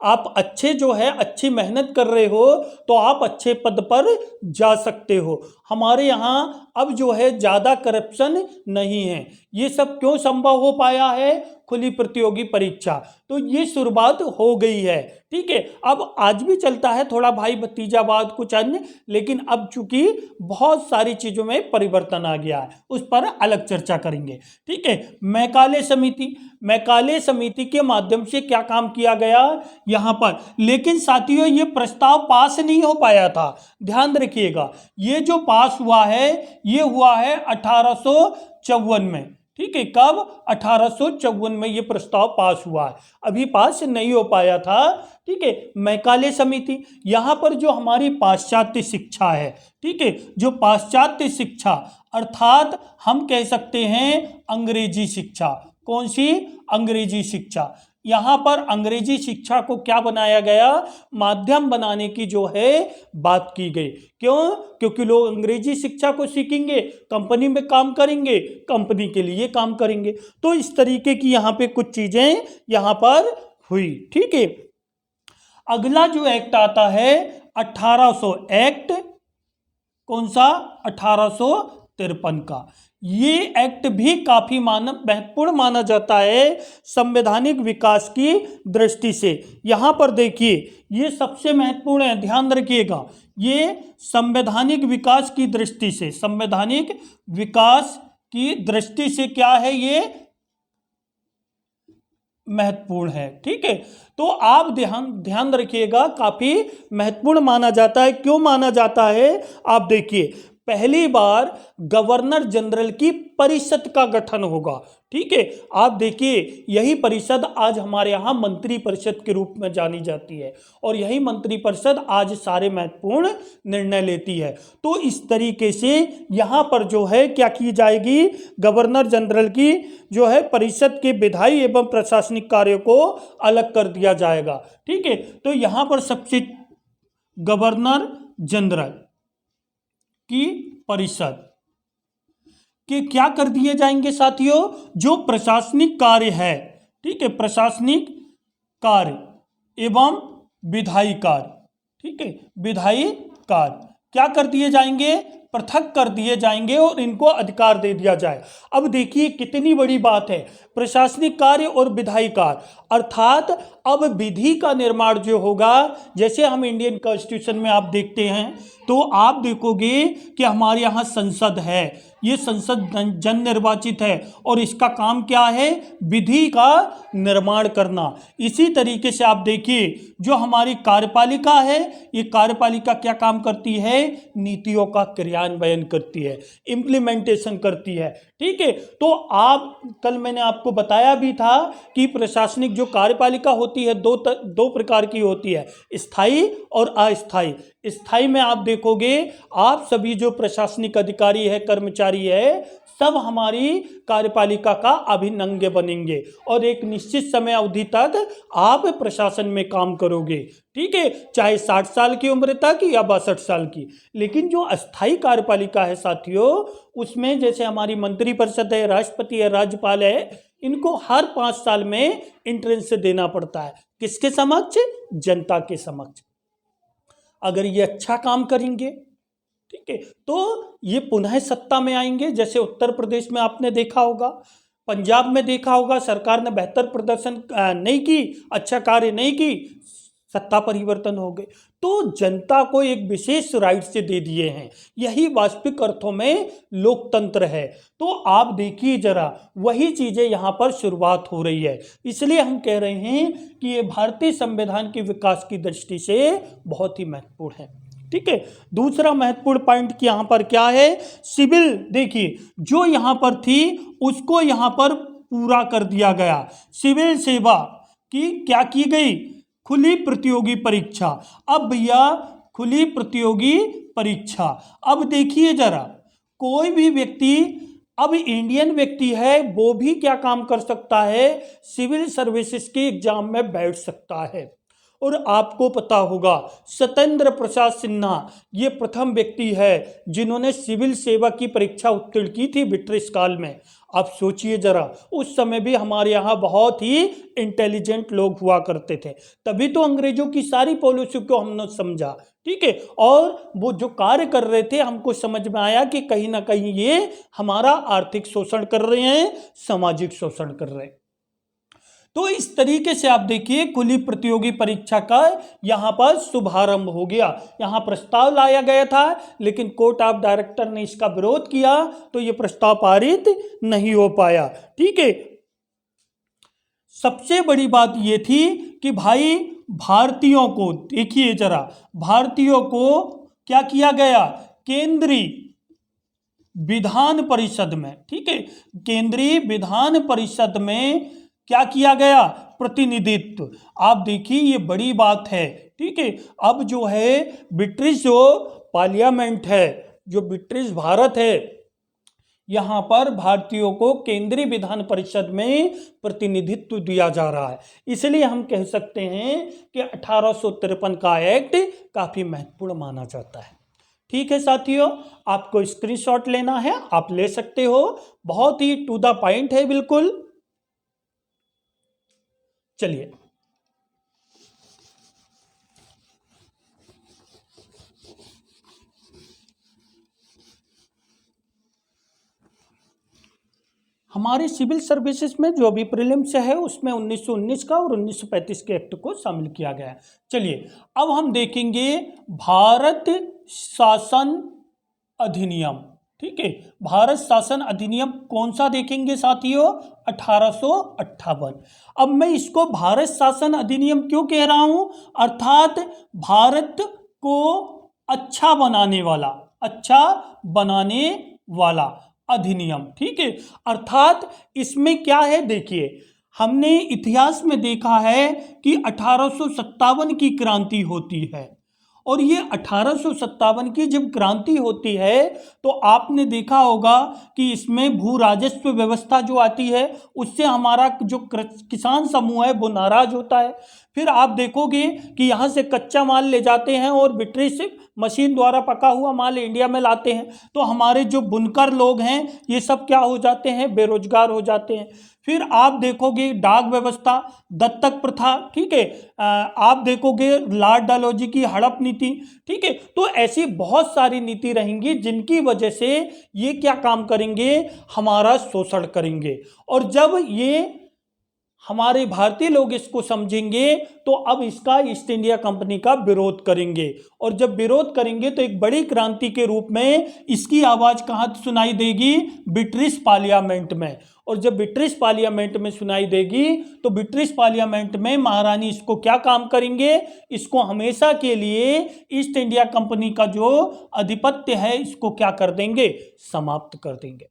आप अच्छे जो है अच्छी मेहनत कर रहे हो, तो आप अच्छे पद पर जा सकते हो। हमारे यहाँ अब जो है ज़्यादा करप्शन नहीं है। ये सब क्यों संभव हो पाया है, खुली प्रतियोगी परीक्षा, तो ये शुरुआत हो गई है। ठीक है, अब आज भी चलता है थोड़ा भाई भतीजावाद कुछ अन्य, लेकिन अब चूंकि बहुत सारी चीज़ों में परिवर्तन आ गया है, उस पर अलग चर्चा करेंगे। ठीक है, मैकाले समिति के माध्यम से क्या काम किया गया यहाँ पर, लेकिन साथियों ये प्रस्ताव पास नहीं हो पाया था। ध्यान रखिएगा, ये जो पास हुआ है ये हुआ है 1854 में। ठीक है, कब, 1854 में ये प्रस्ताव पास हुआ है, अभी पास नहीं हो पाया था। ठीक है, मैकाले समिति, यहाँ पर जो हमारी पाश्चात्य शिक्षा है, ठीक है, जो पाश्चात्य शिक्षा अर्थात हम कह सकते हैं अंग्रेजी शिक्षा, कौन सी, अंग्रेजी शिक्षा, यहाँ पर अंग्रेजी शिक्षा को क्या बनाया गया, माध्यम बनाने की जो है बात की गई। क्यों, क्योंकि लोग अंग्रेजी शिक्षा को सीखेंगे, कंपनी में काम करेंगे, कंपनी के लिए काम करेंगे, तो इस तरीके की यहाँ पे कुछ चीजें यहाँ पर हुई। ठीक है, अगला जो एक्ट आता है 1800 एक्ट, कौन सा, 1853 का। ये एक्ट भी काफी महत्वपूर्ण माना जाता है संवैधानिक विकास की दृष्टि से। यहां पर देखिए, ये सबसे महत्वपूर्ण है, ध्यान रखिएगा, ये संवैधानिक विकास की दृष्टि से, संवैधानिक विकास की दृष्टि से क्या है, ये महत्वपूर्ण है। ठीक है, तो आप ध्यान रखिएगा, काफी महत्वपूर्ण माना जाता है। क्यों माना जाता है, आप देखिए, पहली बार गवर्नर जनरल की परिषद का गठन होगा। ठीक है, आप देखिए, यही परिषद आज हमारे यहाँ मंत्री परिषद के रूप में जानी जाती है, और यही मंत्री परिषद आज सारे महत्वपूर्ण निर्णय लेती है। तो इस तरीके से यहाँ पर जो है क्या की जाएगी, गवर्नर जनरल की जो है परिषद के विधायी एवं प्रशासनिक कार्यों को अलग कर दिया जाएगा। ठीक है, तो यहाँ पर सबसे गवर्नर जनरल की परिषद के क्या कर दिए जाएंगे साथियों, जो प्रशासनिक कार्य है, ठीक है, प्रशासनिक कार्य एवं विधायी कार्य, ठीक है, विधायी कार्य क्या कर दिए जाएंगे, पृथक कर दिए जाएंगे और इनको अधिकार दे दिया जाए। अब देखिए कितनी बड़ी बात है, प्रशासनिक कार्य और विधायी कार्य, अर्थात अब विधि का निर्माण जो होगा, जैसे हम इंडियन कॉन्स्टिट्यूशन में आप देखते हैं, तो आप देखोगे कि हमारे यहाँ संसद है, ये संसद जन निर्वाचित है, और इसका काम क्या है, विधि का निर्माण करना। इसी तरीके से आप देखिए, जो हमारी कार्यपालिका है, ये कार्यपालिका क्या काम करती है, नीतियों का क्रियान्वयन करती है, इम्प्लीमेंटेशन करती है। ठीक है, तो आप कल मैंने आपको बताया भी था कि प्रशासनिक जो कार्यपालिका होती है दो प्रकार की होती है, स्थायी और अस्थायी। स्थायी में आप देखोगे, आप सभी जो प्रशासनिक अधिकारी है, कर्मचारी है, सब हमारी कार्यपालिका का अभिन्न अंग बनेंगे और एक निश्चित समय अवधि तक आप प्रशासन में काम करोगे। ठीक है, चाहे 60 साल की उम्र तक या 62 साल की। लेकिन जो अस्थायी कार्यपालिका है साथियों, उसमें जैसे हमारी मंत्री परिषद है, राष्ट्रपति है, राज्यपाल है, इनको हर 5 साल में एंट्रेंस देना पड़ता है। किसके समक्ष, जनता के समक्ष। अगर ये अच्छा काम करेंगे, ठीक है, तो ये पुनः सत्ता में आएंगे। जैसे उत्तर प्रदेश में आपने देखा होगा, पंजाब में देखा होगा, सरकार ने बेहतर प्रदर्शन नहीं की, अच्छा कार्य नहीं की, सत्ता परिवर्तन हो गए। तो जनता को एक विशेष राइट से दे दिए हैं। यही वास्तविक अर्थों में लोकतंत्र है। तो आप देखिए जरा, वही चीजें यहाँ पर शुरुआत हो रही है। इसलिए हम कह रहे हैं कि ये भारतीय संविधान के विकास की दृष्टि से बहुत ही महत्वपूर्ण है। ठीक है, दूसरा महत्वपूर्ण पॉइंट कि यहाँ पर क्या है, सिविल, देखिए जो यहाँ पर थी उसको यहाँ पर पूरा कर दिया गया। सिविल सेवा की क्या की गई, खुली प्रतियोगी परीक्षा। अब भैया खुली प्रतियोगी परीक्षा, अब देखिए जरा, कोई भी व्यक्ति, अब इंडियन व्यक्ति है वो भी क्या काम कर सकता है, सिविल सर्विसेज के एग्जाम में बैठ सकता है। और आपको पता होगा सत्येंद्र प्रसाद सिन्हा ये प्रथम व्यक्ति है जिन्होंने सिविल सेवा की परीक्षा उत्तीर्ण की थी ब्रिटिश काल में। आप सोचिए जरा, उस समय भी हमारे यहाँ बहुत ही इंटेलिजेंट लोग हुआ करते थे, तभी तो अंग्रेजों की सारी पॉलिसी को हमने समझा। ठीक है, और वो जो कार्य कर रहे थे हमको समझ में आया कि कहीं ना कहीं ये हमारा आर्थिक शोषण कर रहे हैं, सामाजिक शोषण कर रहे हैं। तो इस तरीके से आप देखिए खुली प्रतियोगी परीक्षा का यहाँ पर शुभारंभ हो गया। यहाँ प्रस्ताव लाया गया था लेकिन कोर्ट ऑफ डायरेक्टर ने इसका विरोध किया तो ये प्रस्ताव पारित नहीं हो पाया। ठीक है, सबसे बड़ी बात ये थी कि भाई भारतीयों को, देखिए जरा, भारतीयों को क्या किया गया, केंद्रीय विधान परिषद में, ठीक है, केंद्रीय विधान परिषद में क्या किया गया, प्रतिनिधित्व। आप देखिए ये बड़ी बात है। ठीक है, अब जो है ब्रिटिश जो पार्लियामेंट है, जो ब्रिटिश भारत है, यहाँ पर भारतीयों को केंद्रीय विधान परिषद में प्रतिनिधित्व दिया जा रहा है। इसलिए हम कह सकते हैं कि 1853 का एक्ट काफी महत्वपूर्ण माना जाता है। ठीक है साथियों, आपको स्क्रीनशॉट लेना है आप ले सकते हो, बहुत ही टू द पॉइंट है बिल्कुल। चलिए, हमारे सिविल सर्विसेज में जो अभी प्रीलिम्स है उसमें 1919 का और 1935 के एक्ट को शामिल किया गया है। चलिए, अब हम देखेंगे भारत शासन अधिनियम। ठीक है, भारत शासन अधिनियम कौन सा देखेंगे साथियों, 1858। अब मैं इसको भारत शासन अधिनियम क्यों कह रहा हूं, अर्थात भारत को अच्छा बनाने वाला अधिनियम। ठीक है, अर्थात इसमें क्या है, देखिए हमने इतिहास में देखा है कि 1857 की क्रांति होती है और ये 1857 की जब क्रांति होती है तो आपने देखा होगा कि इसमें भू राजस्व व्यवस्था जो आती है उससे हमारा जो किसान समूह है वो नाराज होता है। फिर आप देखोगे कि यहाँ से कच्चा माल ले जाते हैं और ब्रिटिश मशीन द्वारा पका हुआ माल इंडिया में लाते हैं, तो हमारे जो बुनकर लोग हैं ये सब क्या हो जाते हैं, बेरोजगार हो जाते हैं। फिर आप देखोगे डाक व्यवस्था, दत्तक प्रथा, ठीक है, आप देखोगे लॉर्ड डलहौजी की हड़प नीति। ठीक है, तो ऐसी बहुत सारी नीति रहेंगी जिनकी वजह से ये क्या काम करेंगे, हमारा शोषण करेंगे। और जब ये हमारे भारतीय लोग इसको समझेंगे तो अब इसका ईस्ट इंडिया कंपनी का विरोध करेंगे, और जब विरोध करेंगे तो एक बड़ी क्रांति के रूप में इसकी आवाज कहाँ सुनाई देगी, ब्रिटिश पार्लियामेंट में। और जब ब्रिटिश पार्लियामेंट में सुनाई देगी तो ब्रिटिश पार्लियामेंट में महारानी इसको क्या काम करेंगे, इसको हमेशा के लिए ईस्ट इंडिया कंपनी का जो आधिपत्य है इसको क्या कर देंगे, समाप्त कर देंगे।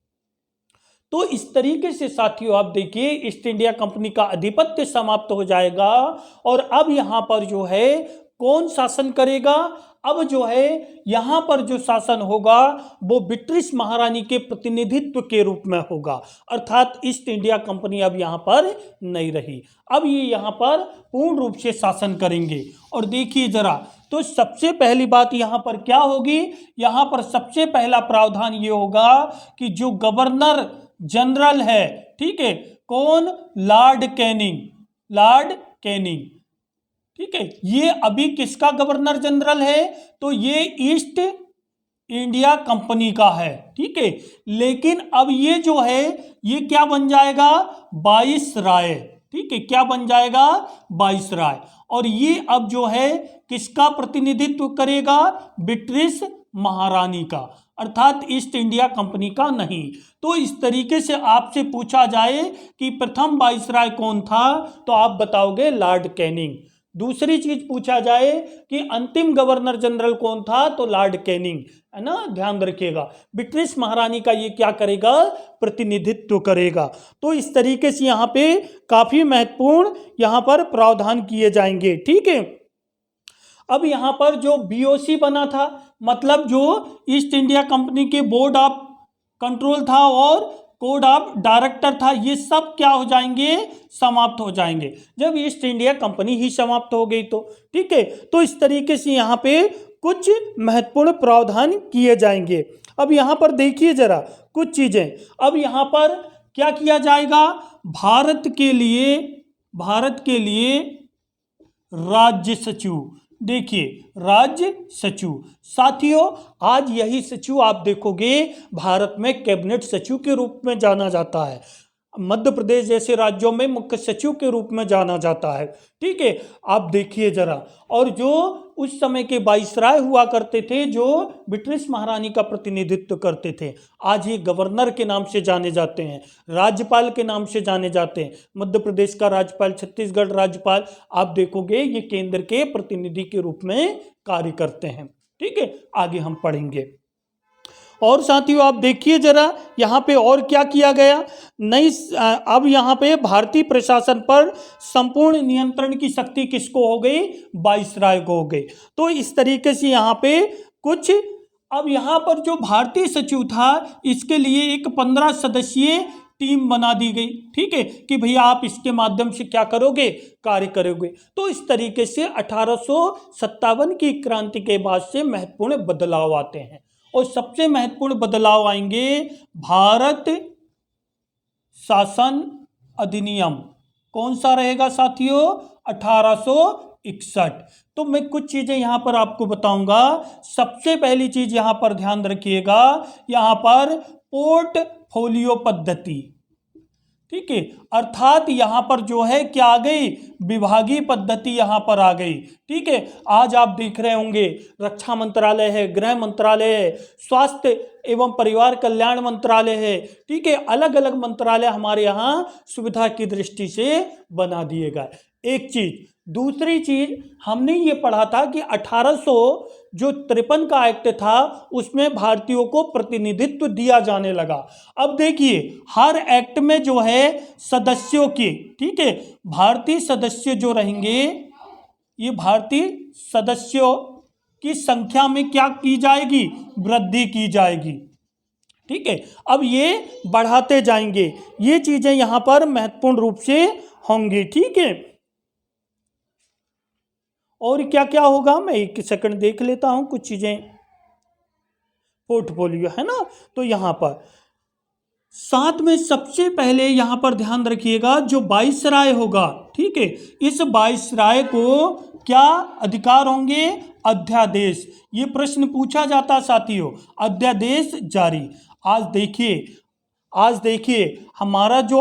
तो इस तरीके से साथियों आप देखिए ईस्ट इंडिया कंपनी का आधिपत्य समाप्त हो जाएगा। और अब यहाँ पर जो है कौन शासन करेगा, अब जो है यहाँ पर जो शासन होगा वो ब्रिटिश महारानी के प्रतिनिधित्व के रूप में होगा, अर्थात ईस्ट इंडिया कंपनी अब यहाँ पर नहीं रही, अब ये यहाँ पर पूर्ण रूप से शासन करेंगे। और देखिए जरा, तो सबसे पहली बात यहाँ पर क्या होगी, यहाँ पर सबसे पहला प्रावधान ये होगा कि जो गवर्नर जनरल है, ठीक है, कौन, लॉर्ड कैनिंग, ठीक है, ये अभी किसका गवर्नर जनरल है, तो ये ईस्ट इंडिया कंपनी का है। ठीक है, लेकिन अब ये जो है ये क्या बन जाएगा, वाइसराय। ठीक है, क्या बन जाएगा, वाइसराय। और ये अब जो है किसका प्रतिनिधित्व करेगा? ब्रिटिश महारानी का, अर्थात ईस्ट इंडिया कंपनी का नहीं। तो इस तरीके से आपसे पूछा जाए कि प्रथम वाइसराय कौन था, तो आप बताओगे लॉर्ड कैनिंग। दूसरी चीज पूछा जाए कि अंतिम गवर्नर जनरल कौन था, तो लॉर्ड कैनिंग, है ना, ध्यान रखिएगा। ब्रिटिश महारानी का ये क्या करेगा? प्रतिनिधित्व करेगा। तो इस तरीके से यहाँ पे काफी महत्वपूर्ण यहाँ पर प्रावधान किए जाएंगे, ठीक है। अब यहाँ पर जो बीओसी बना था, मतलब जो ईस्ट इंडिया कंपनी के बोर्ड ऑफ कंट्रोल था और कोड ऑफ डायरेक्टर था, ये सब क्या हो जाएंगे? समाप्त हो जाएंगे, जब ईस्ट इंडिया कंपनी ही समाप्त हो गई तो, ठीक है। तो इस तरीके से यहाँ पे कुछ महत्वपूर्ण प्रावधान किए जाएंगे। अब यहाँ पर देखिए जरा कुछ चीजें। अब यहाँ पर क्या किया जाएगा? भारत के लिए राज्य सचिव, देखिए राज्य सचिव, साथियों आज यही सचिव आप देखोगे भारत में कैबिनेट सचिव के रूप में जाना जाता है, मध्य प्रदेश जैसे राज्यों में मुख्य सचिव के रूप में जाना जाता है, ठीक है। आप देखिए जरा, और जो उस समय के वाइसराय हुआ करते थे, जो ब्रिटिश महारानी का प्रतिनिधित्व करते थे, आज ये गवर्नर के नाम से जाने जाते हैं, राज्यपाल के नाम से जाने जाते हैं। मध्य प्रदेश का राज्यपाल, छत्तीसगढ़ राज्यपाल, आप देखोगे ये केंद्र के प्रतिनिधि के रूप में कार्य करते हैं, ठीक है। आगे हम पढ़ेंगे। और साथियों आप देखिए जरा यहाँ पे और क्या किया गया। अब यहाँ पे भारतीय प्रशासन पर संपूर्ण नियंत्रण की शक्ति किसको हो गई? वाइसराय को हो गई। तो इस तरीके से यहाँ पे कुछ, अब यहाँ पर जो भारतीय सचिव था, इसके लिए एक 15 सदस्यीय टीम बना दी गई, ठीक है, कि भैया आप इसके माध्यम से क्या करोगे? कार्य करोगे। तो इस तरीके से 1857 की क्रांति के बाद से महत्वपूर्ण बदलाव आते हैं, और सबसे महत्वपूर्ण बदलाव आएंगे भारत शासन अधिनियम। कौन सा रहेगा साथियों? 1861। तो मैं कुछ चीजें यहां पर आपको बताऊंगा। सबसे पहली चीज यहां पर ध्यान रखिएगा, यहां पर पोर्टफोलियो पद्धति, ठीक है, अर्थात यहां पर जो है क्या आ गई? विभागीय पद्धति यहां पर आ गई, ठीक है। आज आप देख रहे होंगे रक्षा मंत्रालय है, गृह मंत्रालय है, स्वास्थ्य एवं परिवार कल्याण मंत्रालय है, ठीक है, अलग अलग मंत्रालय हमारे यहाँ सुविधा की दृष्टि से बना दिए गए। एक चीज। दूसरी चीज, हमने ये पढ़ा था कि 1853 का एक्ट था, उसमें भारतीयों को प्रतिनिधित्व दिया जाने लगा। अब देखिए हर एक्ट में जो है सदस्यों की, ठीक है, भारतीय सदस्य जो रहेंगे, ये भारतीय सदस्यों की संख्या में क्या की जाएगी? वृद्धि की जाएगी, ठीक है। अब ये बढ़ाते जाएंगे, ये चीजें यहां पर महत्वपूर्ण रूप से होंगी, ठीक है। और क्या क्या होगा, मैं एक सेकंड देख लेता हूं कुछ चीजें। पोर्टफोलियो है ना, तो यहां पर साथ में सबसे पहले यहां पर ध्यान रखिएगा जो वाइसराय होगा, ठीक है, इस वाइसराय को क्या अधिकार होंगे? अध्यादेश। ये प्रश्न पूछा जाता साथियों, अध्यादेश जारी। आज देखिए हमारा जो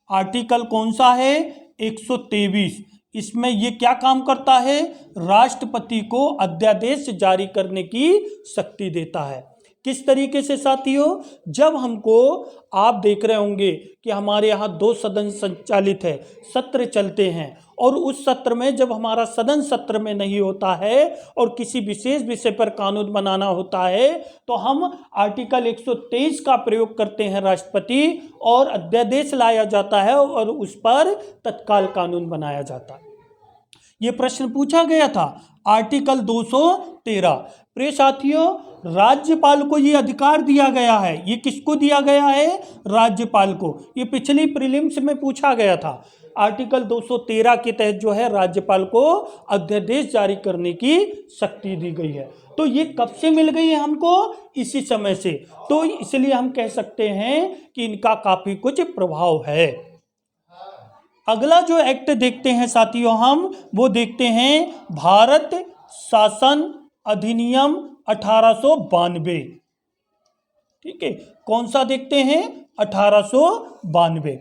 आर्टिकल कौन सा है? 123। इसमें ये क्या काम करता है? राष्ट्रपति को अध्यादेश जारी करने की शक्ति देता है। किस तरीके से साथियों? जब हमको, आप देख रहे होंगे कि हमारे यहाँ 2 सदन संचालित है, सत्र चलते हैं, और उस सत्र में जब हमारा सदन सत्र में नहीं होता है और किसी विशेष विषय पर कानून बनाना होता है, तो हम आर्टिकल 123 का प्रयोग करते हैं राष्ट्रपति, और अध्यादेश लाया जाता है और उस पर तत्काल कानून बनाया जाता है। ये प्रश्न पूछा गया था, आर्टिकल 213। प्रिय साथियों, राज्यपाल को ये अधिकार दिया गया है। ये किसको दिया गया है? राज्यपाल को। ये पिछली प्रीलिम्स में पूछा गया था। आर्टिकल 213 के तहत जो है राज्यपाल को अध्यादेश जारी करने की शक्ति दी गई है। तो ये कब से मिल गई है हमको? इसी समय से। तो इसलिए हम कह सकते हैं कि इनका काफी कुछ प्रभाव है। अगला जो एक्ट देखते हैं साथियों हम, वो देखते हैं भारत शासन अधिनियम 1892, ठीक है। कौन सा देखते हैं? 1892।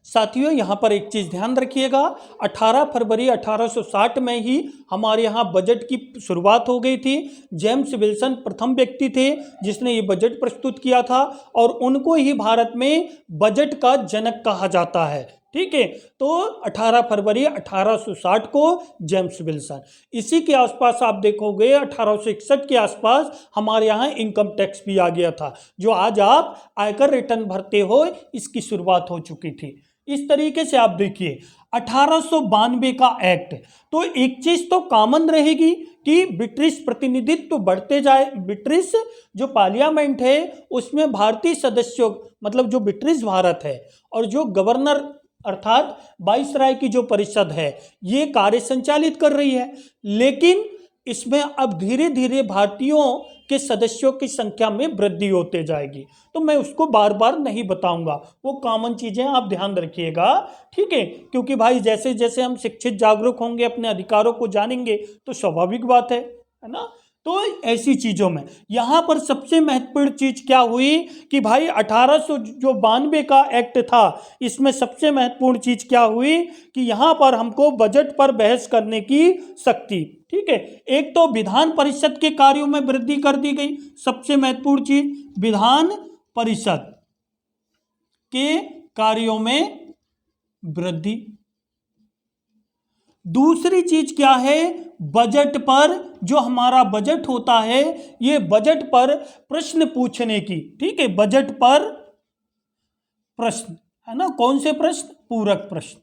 साथियों यहाँ पर एक चीज़ ध्यान रखिएगा, 18 फरवरी 1860 में ही हमारे यहाँ बजट की शुरुआत हो गई थी। जेम्स विल्सन प्रथम व्यक्ति थे जिसने ये बजट प्रस्तुत किया था और उनको ही भारत में बजट का जनक कहा जाता है। ठीक है, तो 18 फरवरी 1860 को जेम्स विल्सन। इसी के आसपास आप देखोगे 1861 के आसपास हमारे यहाँ इनकम टैक्स भी आ गया था, जो आज आप आयकर रिटर्न भरते हो, इसकी शुरुआत हो चुकी थी। इस तरीके से आप देखिए 1892 का एक्ट, तो एक चीज तो कॉमन रहेगी कि ब्रिटिश प्रतिनिधित्व तो बढ़ते जाए। ब्रिटिश जो पार्लियामेंट है उसमें भारतीय सदस्यों, मतलब जो ब्रिटिश भारत है, और जो गवर्नर अर्थात वाइसराय की जो परिषद है ये कार्य संचालित कर रही है। लेकिन इसमें अब धीरे धीरे भारतीयों के सदस्यों की संख्या में वृद्धि होते जाएगी, तो मैं उसको बार बार नहीं बताऊंगा, वो कॉमन चीजें आप ध्यान रखिएगा। ठीक है, क्योंकि भाई जैसे जैसे हम शिक्षित जागरूक होंगे, अपने अधिकारों को जानेंगे, तो स्वाभाविक बात है ना। तो ऐसी चीज़ों में यहाँ पर सबसे महत्वपूर्ण चीज़ क्या हुई कि भाई 1892 का एक्ट था, इसमें सबसे महत्वपूर्ण चीज़ क्या हुई कि यहाँ पर हमको बजट पर बहस करने की शक्ति, ठीक है, एक तो विधान परिषद के कार्यों में वृद्धि कर दी गई। सबसे महत्वपूर्ण चीज विधान परिषद के कार्यों में वृद्धि। दूसरी चीज क्या है, बजट पर, जो हमारा बजट होता है ये बजट पर प्रश्न पूछने की, ठीक है, बजट पर प्रश्न, है ना, कौन से प्रश्न, पूरक प्रश्न।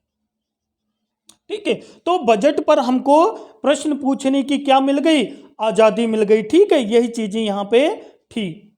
ठीक है, तो बजट पर हमको प्रश्न पूछने की क्या मिल गई, आजादी मिल गई। ठीक है, यही चीजें यहां पे थी।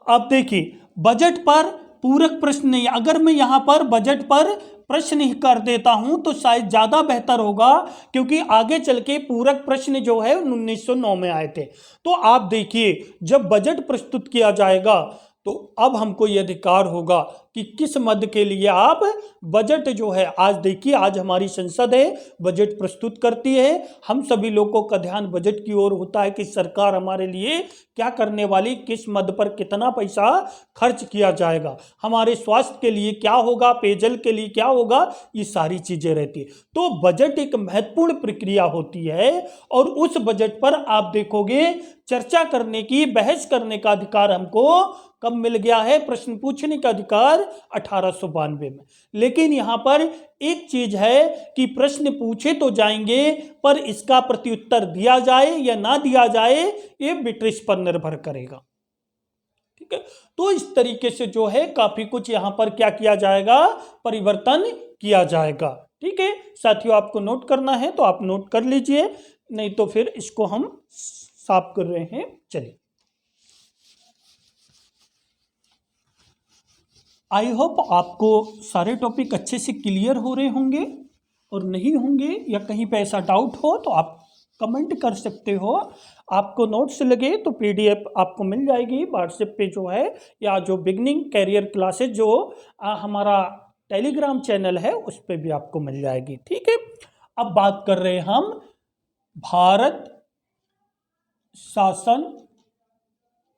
अब देखिए बजट पर पूरक प्रश्न नहीं, अगर मैं यहां पर बजट पर प्रश्न ही कर देता हूं तो शायद ज्यादा बेहतर होगा, क्योंकि आगे चल के पूरक प्रश्न जो है 1909 में आए थे। तो आप देखिए जब बजट प्रस्तुत किया जाएगा तो अब हमको ये अधिकार होगा कि किस मद के लिए आप बजट जो है, आज देखिए आज हमारी संसद है बजट प्रस्तुत करती है, हम सभी लोगों का ध्यान बजट की ओर होता है कि सरकार हमारे लिए क्या करने वाली, किस मद पर कितना पैसा खर्च किया जाएगा, हमारे स्वास्थ्य के लिए क्या होगा, पेयजल के लिए क्या होगा, ये सारी चीजें रहती है। तो बजट एक महत्वपूर्ण प्रक्रिया होती है और उस बजट पर आप देखोगे चर्चा करने की, बहस करने का अधिकार हमको कब मिल गया है, प्रश्न पूछने का अधिकार 1892 में। लेकिन यहां पर एक चीज है कि प्रश्न पूछे तो जाएंगे पर इसका प्रत्युत्तर दिया जाए या ना दिया जाए ये ब्रिटिश पर निर्भर करेगा। ठीक है, तो इस तरीके से जो है काफी कुछ यहां पर क्या किया जाएगा, परिवर्तन किया जाएगा। ठीक है साथियों, आपको नोट करना है तो आप नोट कर लीजिए, नहीं तो फिर इसको हम साफ कर रहे हैं। चलिए, आई होप आपको सारे टॉपिक अच्छे से क्लियर हो रहे होंगे, और नहीं होंगे या कहीं पे ऐसा डाउट हो तो आप कमेंट कर सकते हो। आपको नोट्स लगे तो पीडीएफ आपको मिल जाएगी व्हाट्सएप पे जो है, या जो बिगनिंग कैरियर क्लासेज जो हमारा टेलीग्राम चैनल है उस पर भी आपको मिल जाएगी। ठीक है, अब बात कर रहे हैं हम भारत शासन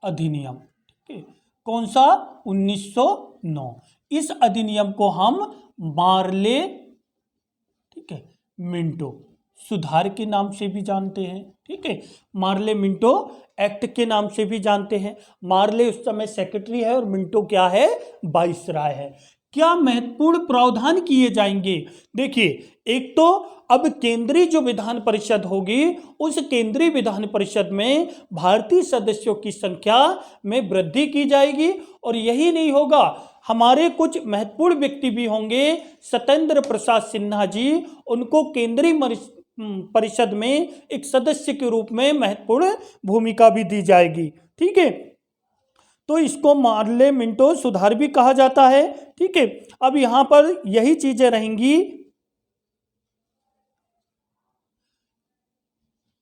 अधिनियम। ठीक है, कौन सा, 1909। इस अधिनियम को हम मार्ले, ठीक है, मिंटो सुधार के नाम से भी जानते हैं। ठीक है, मार्ले मिंटो एक्ट के नाम से भी जानते हैं। मार्ले उस समय सेक्रेटरी है और मिंटो क्या है, वाइसराय है। क्या महत्वपूर्ण प्रावधान किए जाएंगे, देखिए एक तो अब केंद्रीय जो विधान परिषद होगी उस केंद्रीय विधान परिषद में भारतीय सदस्यों की संख्या में वृद्धि की जाएगी, और यही नहीं होगा, हमारे कुछ महत्वपूर्ण व्यक्ति भी होंगे, सत्येंद्र प्रसाद सिन्हा जी, उनको केंद्रीय परिषद में एक सदस्य के रूप में महत्वपूर्ण भूमिका भी दी जाएगी। ठीक है, तो इसको मार्ले मिंटो सुधार भी कहा जाता है। ठीक है, अब यहां पर यही चीजें रहेंगी,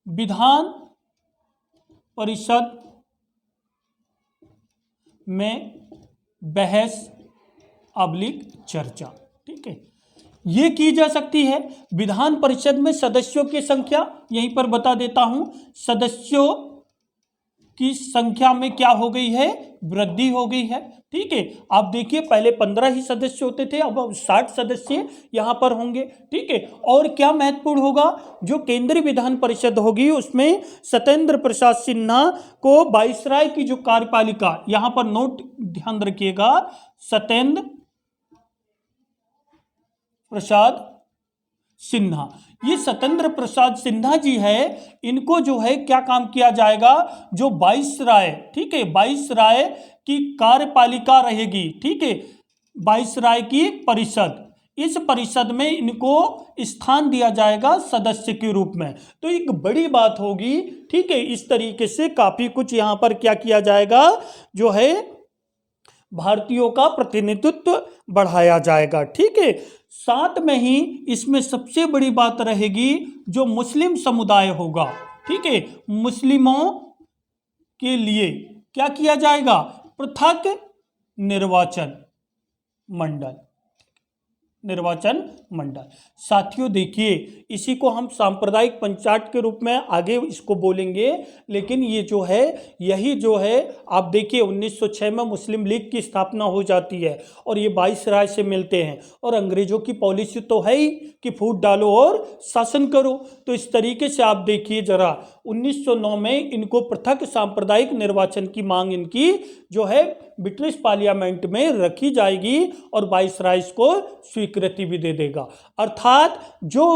विधान परिषद में बहस अब्लिक चर्चा। ठीक है, ये की जा सकती है। विधान परिषद में सदस्यों की संख्या यहीं पर बता देता हूं, सदस्यों की संख्या में क्या हो गई है, वृद्धि हो गई है। ठीक है, आप देखिए पहले 15 ही सदस्य होते थे, अब 60 सदस्य यहाँ पर होंगे। ठीक है, और क्या महत्वपूर्ण होगा, जो केंद्रीय विधान परिषद होगी उसमें सत्येंद्र प्रसाद सिन्हा को वाइसराय की जो कार्यपालिका, यहाँ पर नोट ध्यान रखिएगा, सत्येंद्र प्रसाद सिन्हा, ये सत्येंद्र प्रसाद सिन्हा जी है, इनको जो है क्या काम किया जाएगा, जो वाइसराय, ठीक है, वाइसराय की कार्यपालिका रहेगी। ठीक है, वाइसराय की परिषद, इस परिषद में इनको स्थान दिया जाएगा सदस्य के रूप में। तो एक बड़ी बात होगी। ठीक है, इस तरीके से काफी कुछ यहाँ पर क्या किया जाएगा, जो है भारतीयों का प्रतिनिधित्व बढ़ाया जाएगा। ठीक है, साथ में ही इसमें सबसे बड़ी बात रहेगी जो मुस्लिम समुदाय होगा। ठीक है, मुस्लिमों के लिए क्या किया जाएगा, पृथक निर्वाचन मंडल, निर्वाचन मंडल। साथियों देखिए, इसी को हम सांप्रदायिक पंचायत के रूप में आगे इसको बोलेंगे, लेकिन ये जो है, यही जो है, आप देखिए 1906 में मुस्लिम लीग की स्थापना हो जाती है और ये वाइसराय से मिलते हैं, और अंग्रेजों की पॉलिसी तो है ही कि फूट डालो और शासन करो। तो इस तरीके से आप देखिए जरा, 1909 में इनको पृथक सांप्रदायिक निर्वाचन की मांग इनकी जो है ब्रिटिश पार्लियामेंट में रखी जाएगी और वाइसराय को स्वीकृति भी दे देगा। अर्थात जो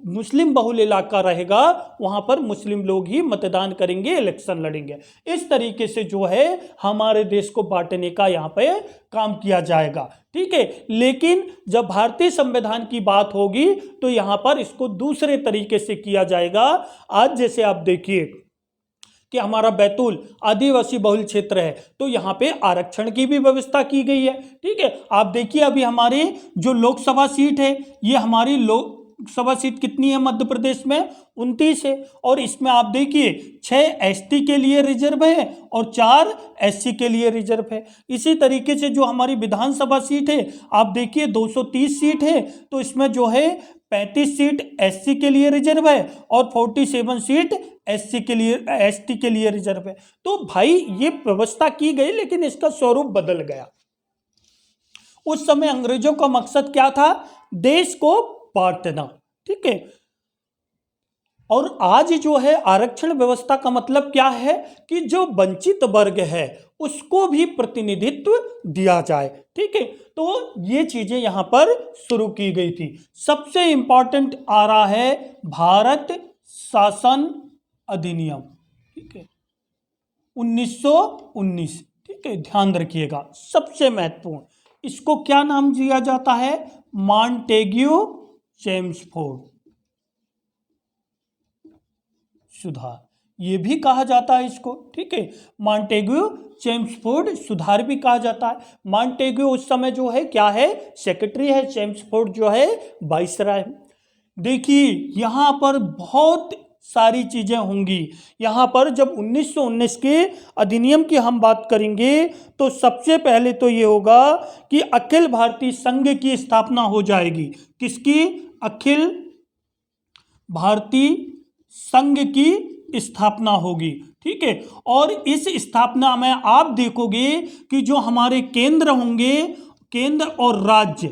मुस्लिम बहुल इलाका रहेगा वहां पर मुस्लिम लोग ही मतदान करेंगे, इलेक्शन लड़ेंगे। इस तरीके से जो है हमारे देश को बांटने का यहाँ पे काम किया जाएगा। ठीक है, लेकिन जब भारतीय संविधान की बात होगी तो यहाँ पर इसको दूसरे तरीके से किया जाएगा। आज जैसे आप देखिए कि हमारा बैतूल आदिवासी बहुल क्षेत्र है, तो यहाँ पे आरक्षण की भी व्यवस्था की गई है। ठीक है, आप देखिए अभी हमारे जो लोकसभा सीट है, ये हमारी लोकसभा सीट कितनी है मध्य प्रदेश में, 29 है, और इसमें आप देखिए 6 एसटी के लिए रिजर्व है और 4 एससी के लिए रिजर्व है। इसी तरीके से जो हमारी विधानसभा सीट है, आप देखिए 230 सीट है, तो इसमें जो है 35 सीट एससी के लिए रिजर्व है और 47 सीट एससी के लिए, एसटी के लिए रिजर्व है। तो भाई ये व्यवस्था की गई, लेकिन इसका स्वरूप बदल गया। उस समय अंग्रेजों का मकसद क्या था, देश को बांटना। ठीक है, और आज जो है आरक्षण व्यवस्था का मतलब क्या है कि जो वंचित वर्ग है उसको भी प्रतिनिधित्व दिया जाए। ठीक है, तो ये चीजें यहां पर शुरू की गई थी। सबसे इंपॉर्टेंट आ रहा है भारत शासन अधिनियम। ठीक है, 1919। ठीक है, ध्यान रखिएगा, सबसे महत्वपूर्ण, इसको क्या नाम दिया जाता है, मॉन्टेग्यू चेम्सफोर्ड सुधार, ये भी कहा जाता है इसको। ठीक है, मॉन्टेग्यू चेम्सफोर्ड सुधार भी कहा जाता है। मॉन्टेग्यू उस समय जो है क्या है, सेक्रेटरी है, चेम्सफोर्ड जो है वाइसराय। देखिए यहां पर बहुत सारी चीजें होंगी। यहां पर जब 1919 के अधिनियम की हम बात करेंगे तो सबसे पहले तो ये होगा कि अखिल भारतीय संघ की स्थापना हो जाएगी। किसकी, अखिल भारतीय संघ की स्थापना होगी। ठीक है, और इस स्थापना में आप देखोगे कि जो हमारे केंद्र होंगे, केंद्र और राज्य,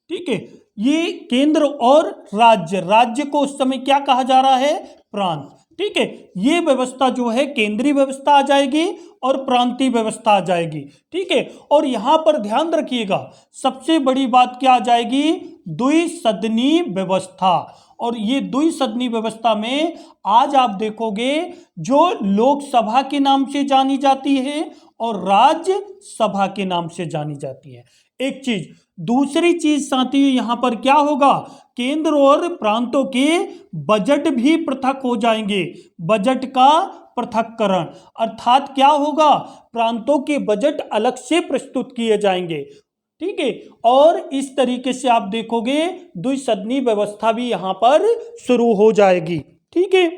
ठीक है, ये केंद्र और राज्य, राज्य को उस समय क्या कहा जा रहा है, प्रांत। ठीक है, ये व्यवस्था जो है केंद्रीय व्यवस्था आ जाएगी और प्रांतीय व्यवस्था आ जाएगी। ठीक है, और यहां पर ध्यान रखिएगा सबसे बड़ी बात क्या आ जाएगी, द्विसदनीय व्यवस्था। और ये द्विसदनीय व्यवस्था में आज आप देखोगे जो लोकसभा के नाम से जानी जाती है और राज्यसभा के नाम से जानी जाती है, एक चीज। दूसरी चीज साथियों यहां पर क्या होगा, केंद्र और प्रांतों के बजट भी पृथक हो जाएंगे, बजट का पृथक्करण। अर्थात क्या होगा, प्रांतों के बजट अलग से प्रस्तुत किए जाएंगे। ठीक है, और इस तरीके से आप देखोगे द्विसदनीय व्यवस्था भी यहां पर शुरू हो जाएगी। ठीक है,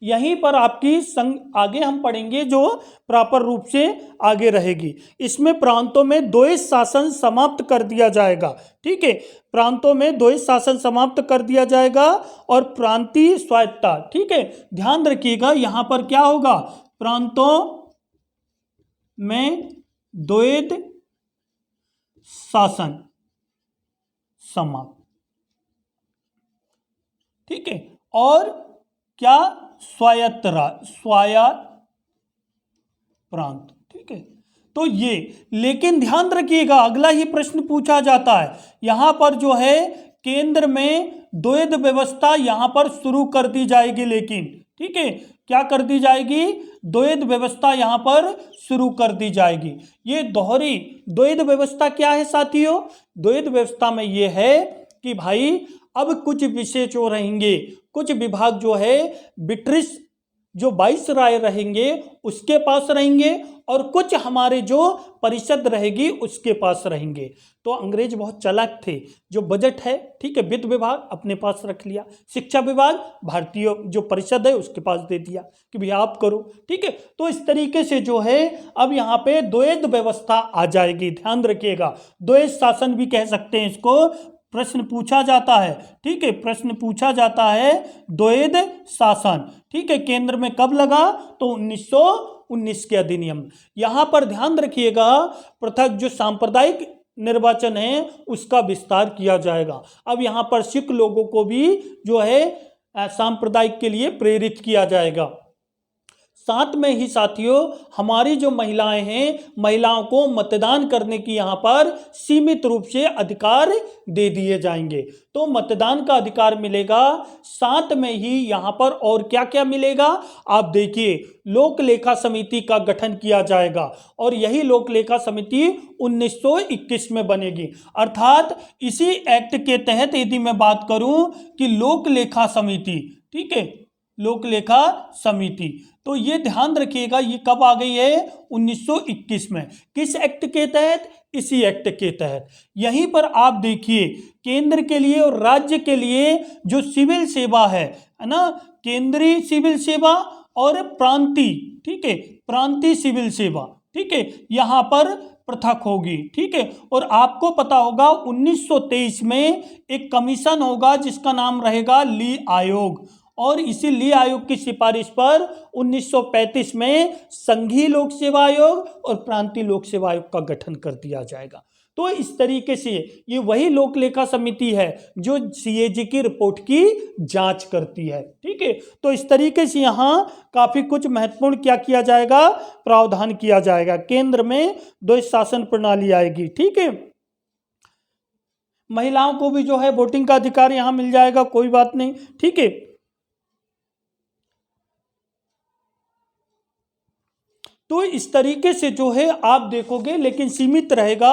यहीं पर आपकी संघ आगे हम पढ़ेंगे जो प्रॉपर रूप से आगे रहेगी। इसमें प्रांतों में द्वैध शासन समाप्त कर दिया जाएगा। ठीक है, प्रांतों में द्वैध शासन समाप्त कर दिया जाएगा और प्रांतीय स्वायत्तता। ठीक है, ध्यान रखिएगा यहां पर क्या होगा, प्रांतों में द्वैध शासन समाप्त। ठीक है, और क्या, स्वायत्त प्रांत। ठीक है, तो ये, लेकिन ध्यान रखिएगा अगला ही प्रश्न पूछा जाता है, यहां पर जो है केंद्र में द्वैध व्यवस्था यहां पर शुरू कर दी जाएगी, लेकिन ठीक है, क्या कर दी जाएगी, द्वैध व्यवस्था यहां पर शुरू कर दी जाएगी। ये दोहरी द्वैध व्यवस्था क्या है साथियों, द्वैध व्यवस्था में ये है कि भाई अब कुछ विषय जो रहेंगे, कुछ विभाग जो है ब्रिटिश जो वाइसराय रहेंगे उसके पास रहेंगे, और कुछ हमारे जो परिषद रहेगी उसके पास रहेंगे। तो अंग्रेज बहुत चालाक थे, जो बजट है, ठीक है, वित्त विभाग अपने पास रख लिया, शिक्षा विभाग भारतीय जो परिषद है उसके पास दे दिया कि भैया आप करो। ठीक है, तो इस तरीके से जो है अब यहाँ पे द्वैध व्यवस्था आ जाएगी, ध्यान रखिएगा, द्वैध शासन भी कह सकते हैं इसको, प्रश्न पूछा जाता है। ठीक है, प्रश्न पूछा जाता है द्वैध शासन। ठीक है, केंद्र में कब लगा, तो 1919 के अधिनियम। यहां पर ध्यान रखिएगा पृथक जो सांप्रदायिक निर्वाचन है उसका विस्तार किया जाएगा। अब यहां पर सिख लोगों को भी जो है सांप्रदायिक के लिए प्रेरित किया जाएगा। साथ में ही साथियों हमारी जो महिलाएं हैं, महिलाओं को मतदान करने की यहाँ पर सीमित रूप से अधिकार दे दिए जाएंगे, तो मतदान का अधिकार मिलेगा। साथ में ही यहाँ पर और क्या क्या मिलेगा, आप देखिए, लोक लेखा समिति का गठन किया जाएगा, और यही लोक लेखा समिति 1921 में बनेगी। अर्थात इसी एक्ट के तहत यदि मैं बात करूं कि लोक लेखा समिति, ठीक है, लोक लेखा समिति, तो ये ध्यान रखिएगा ये कब आ गई है, 1921 में। किस एक्ट के तहत, इसी एक्ट के तहत। यहीं पर आप देखिए केंद्र के लिए और राज्य के लिए जो सिविल सेवा है ना, केंद्रीय सिविल सेवा और प्रांतीय, ठीक है, प्रांतीय सिविल सेवा, ठीक है, यहां पर पृथक होगी। ठीक है, और आपको पता होगा 1923 में एक कमीशन होगा जिसका नाम रहेगा ली आयोग, और इसी ली आयोग की सिफारिश पर 1935 में संघीय लोक सेवा आयोग और प्रांतीय लोक सेवा आयोग का गठन कर दिया जाएगा। तो इस तरीके से ये वही लोक लेखा समिति है जो सीएजी की रिपोर्ट की जांच करती है। ठीक है, तो इस तरीके से यहाँ काफी कुछ महत्वपूर्ण क्या किया जाएगा, प्रावधान किया जाएगा। केंद्र में द्वैध शासन प्रणाली आएगी। ठीक है, महिलाओं को भी जो है वोटिंग का अधिकार यहाँ मिल जाएगा, कोई बात नहीं। ठीक है, तो इस तरीके से जो है आप देखोगे, लेकिन सीमित रहेगा,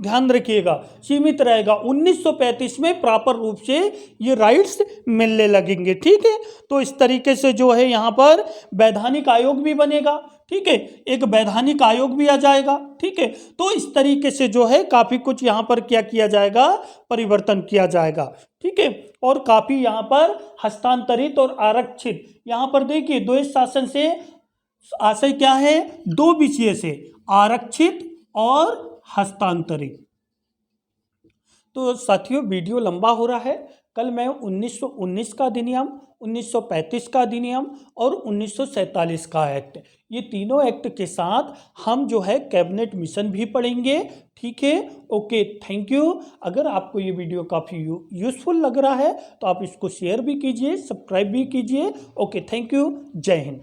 ध्यान रखिएगा, सीमित रहेगा। 1935 में प्रॉपर रूप से ये राइट्स मिलने लगेंगे। ठीक है, तो इस तरीके से जो है यहाँ पर वैधानिक आयोग भी बनेगा। ठीक है, एक वैधानिक आयोग भी आ जाएगा। ठीक है, तो इस तरीके से जो है काफी कुछ यहाँ पर क्या किया जाएगा, परिवर्तन किया जाएगा। ठीक है, और काफी यहाँ पर हस्तांतरित और आरक्षित, यहाँ पर देखिए द्वैध शासन से आशय क्या है, दो विषय से, आरक्षित और हस्तांतरित। तो साथियों वीडियो लंबा हो रहा है, कल मैं 1919 का अधिनियम, 1935 का अधिनियम और 1947 का एक्ट, ये तीनों एक्ट के साथ हम जो है कैबिनेट मिशन भी पढ़ेंगे। ठीक है, ओके, थैंक यू। अगर आपको ये वीडियो काफ़ी यूजफुल लग रहा है तो आप इसको शेयर भी कीजिए, सब्सक्राइब भी कीजिए। ओके, थैंक यू, जय हिंद।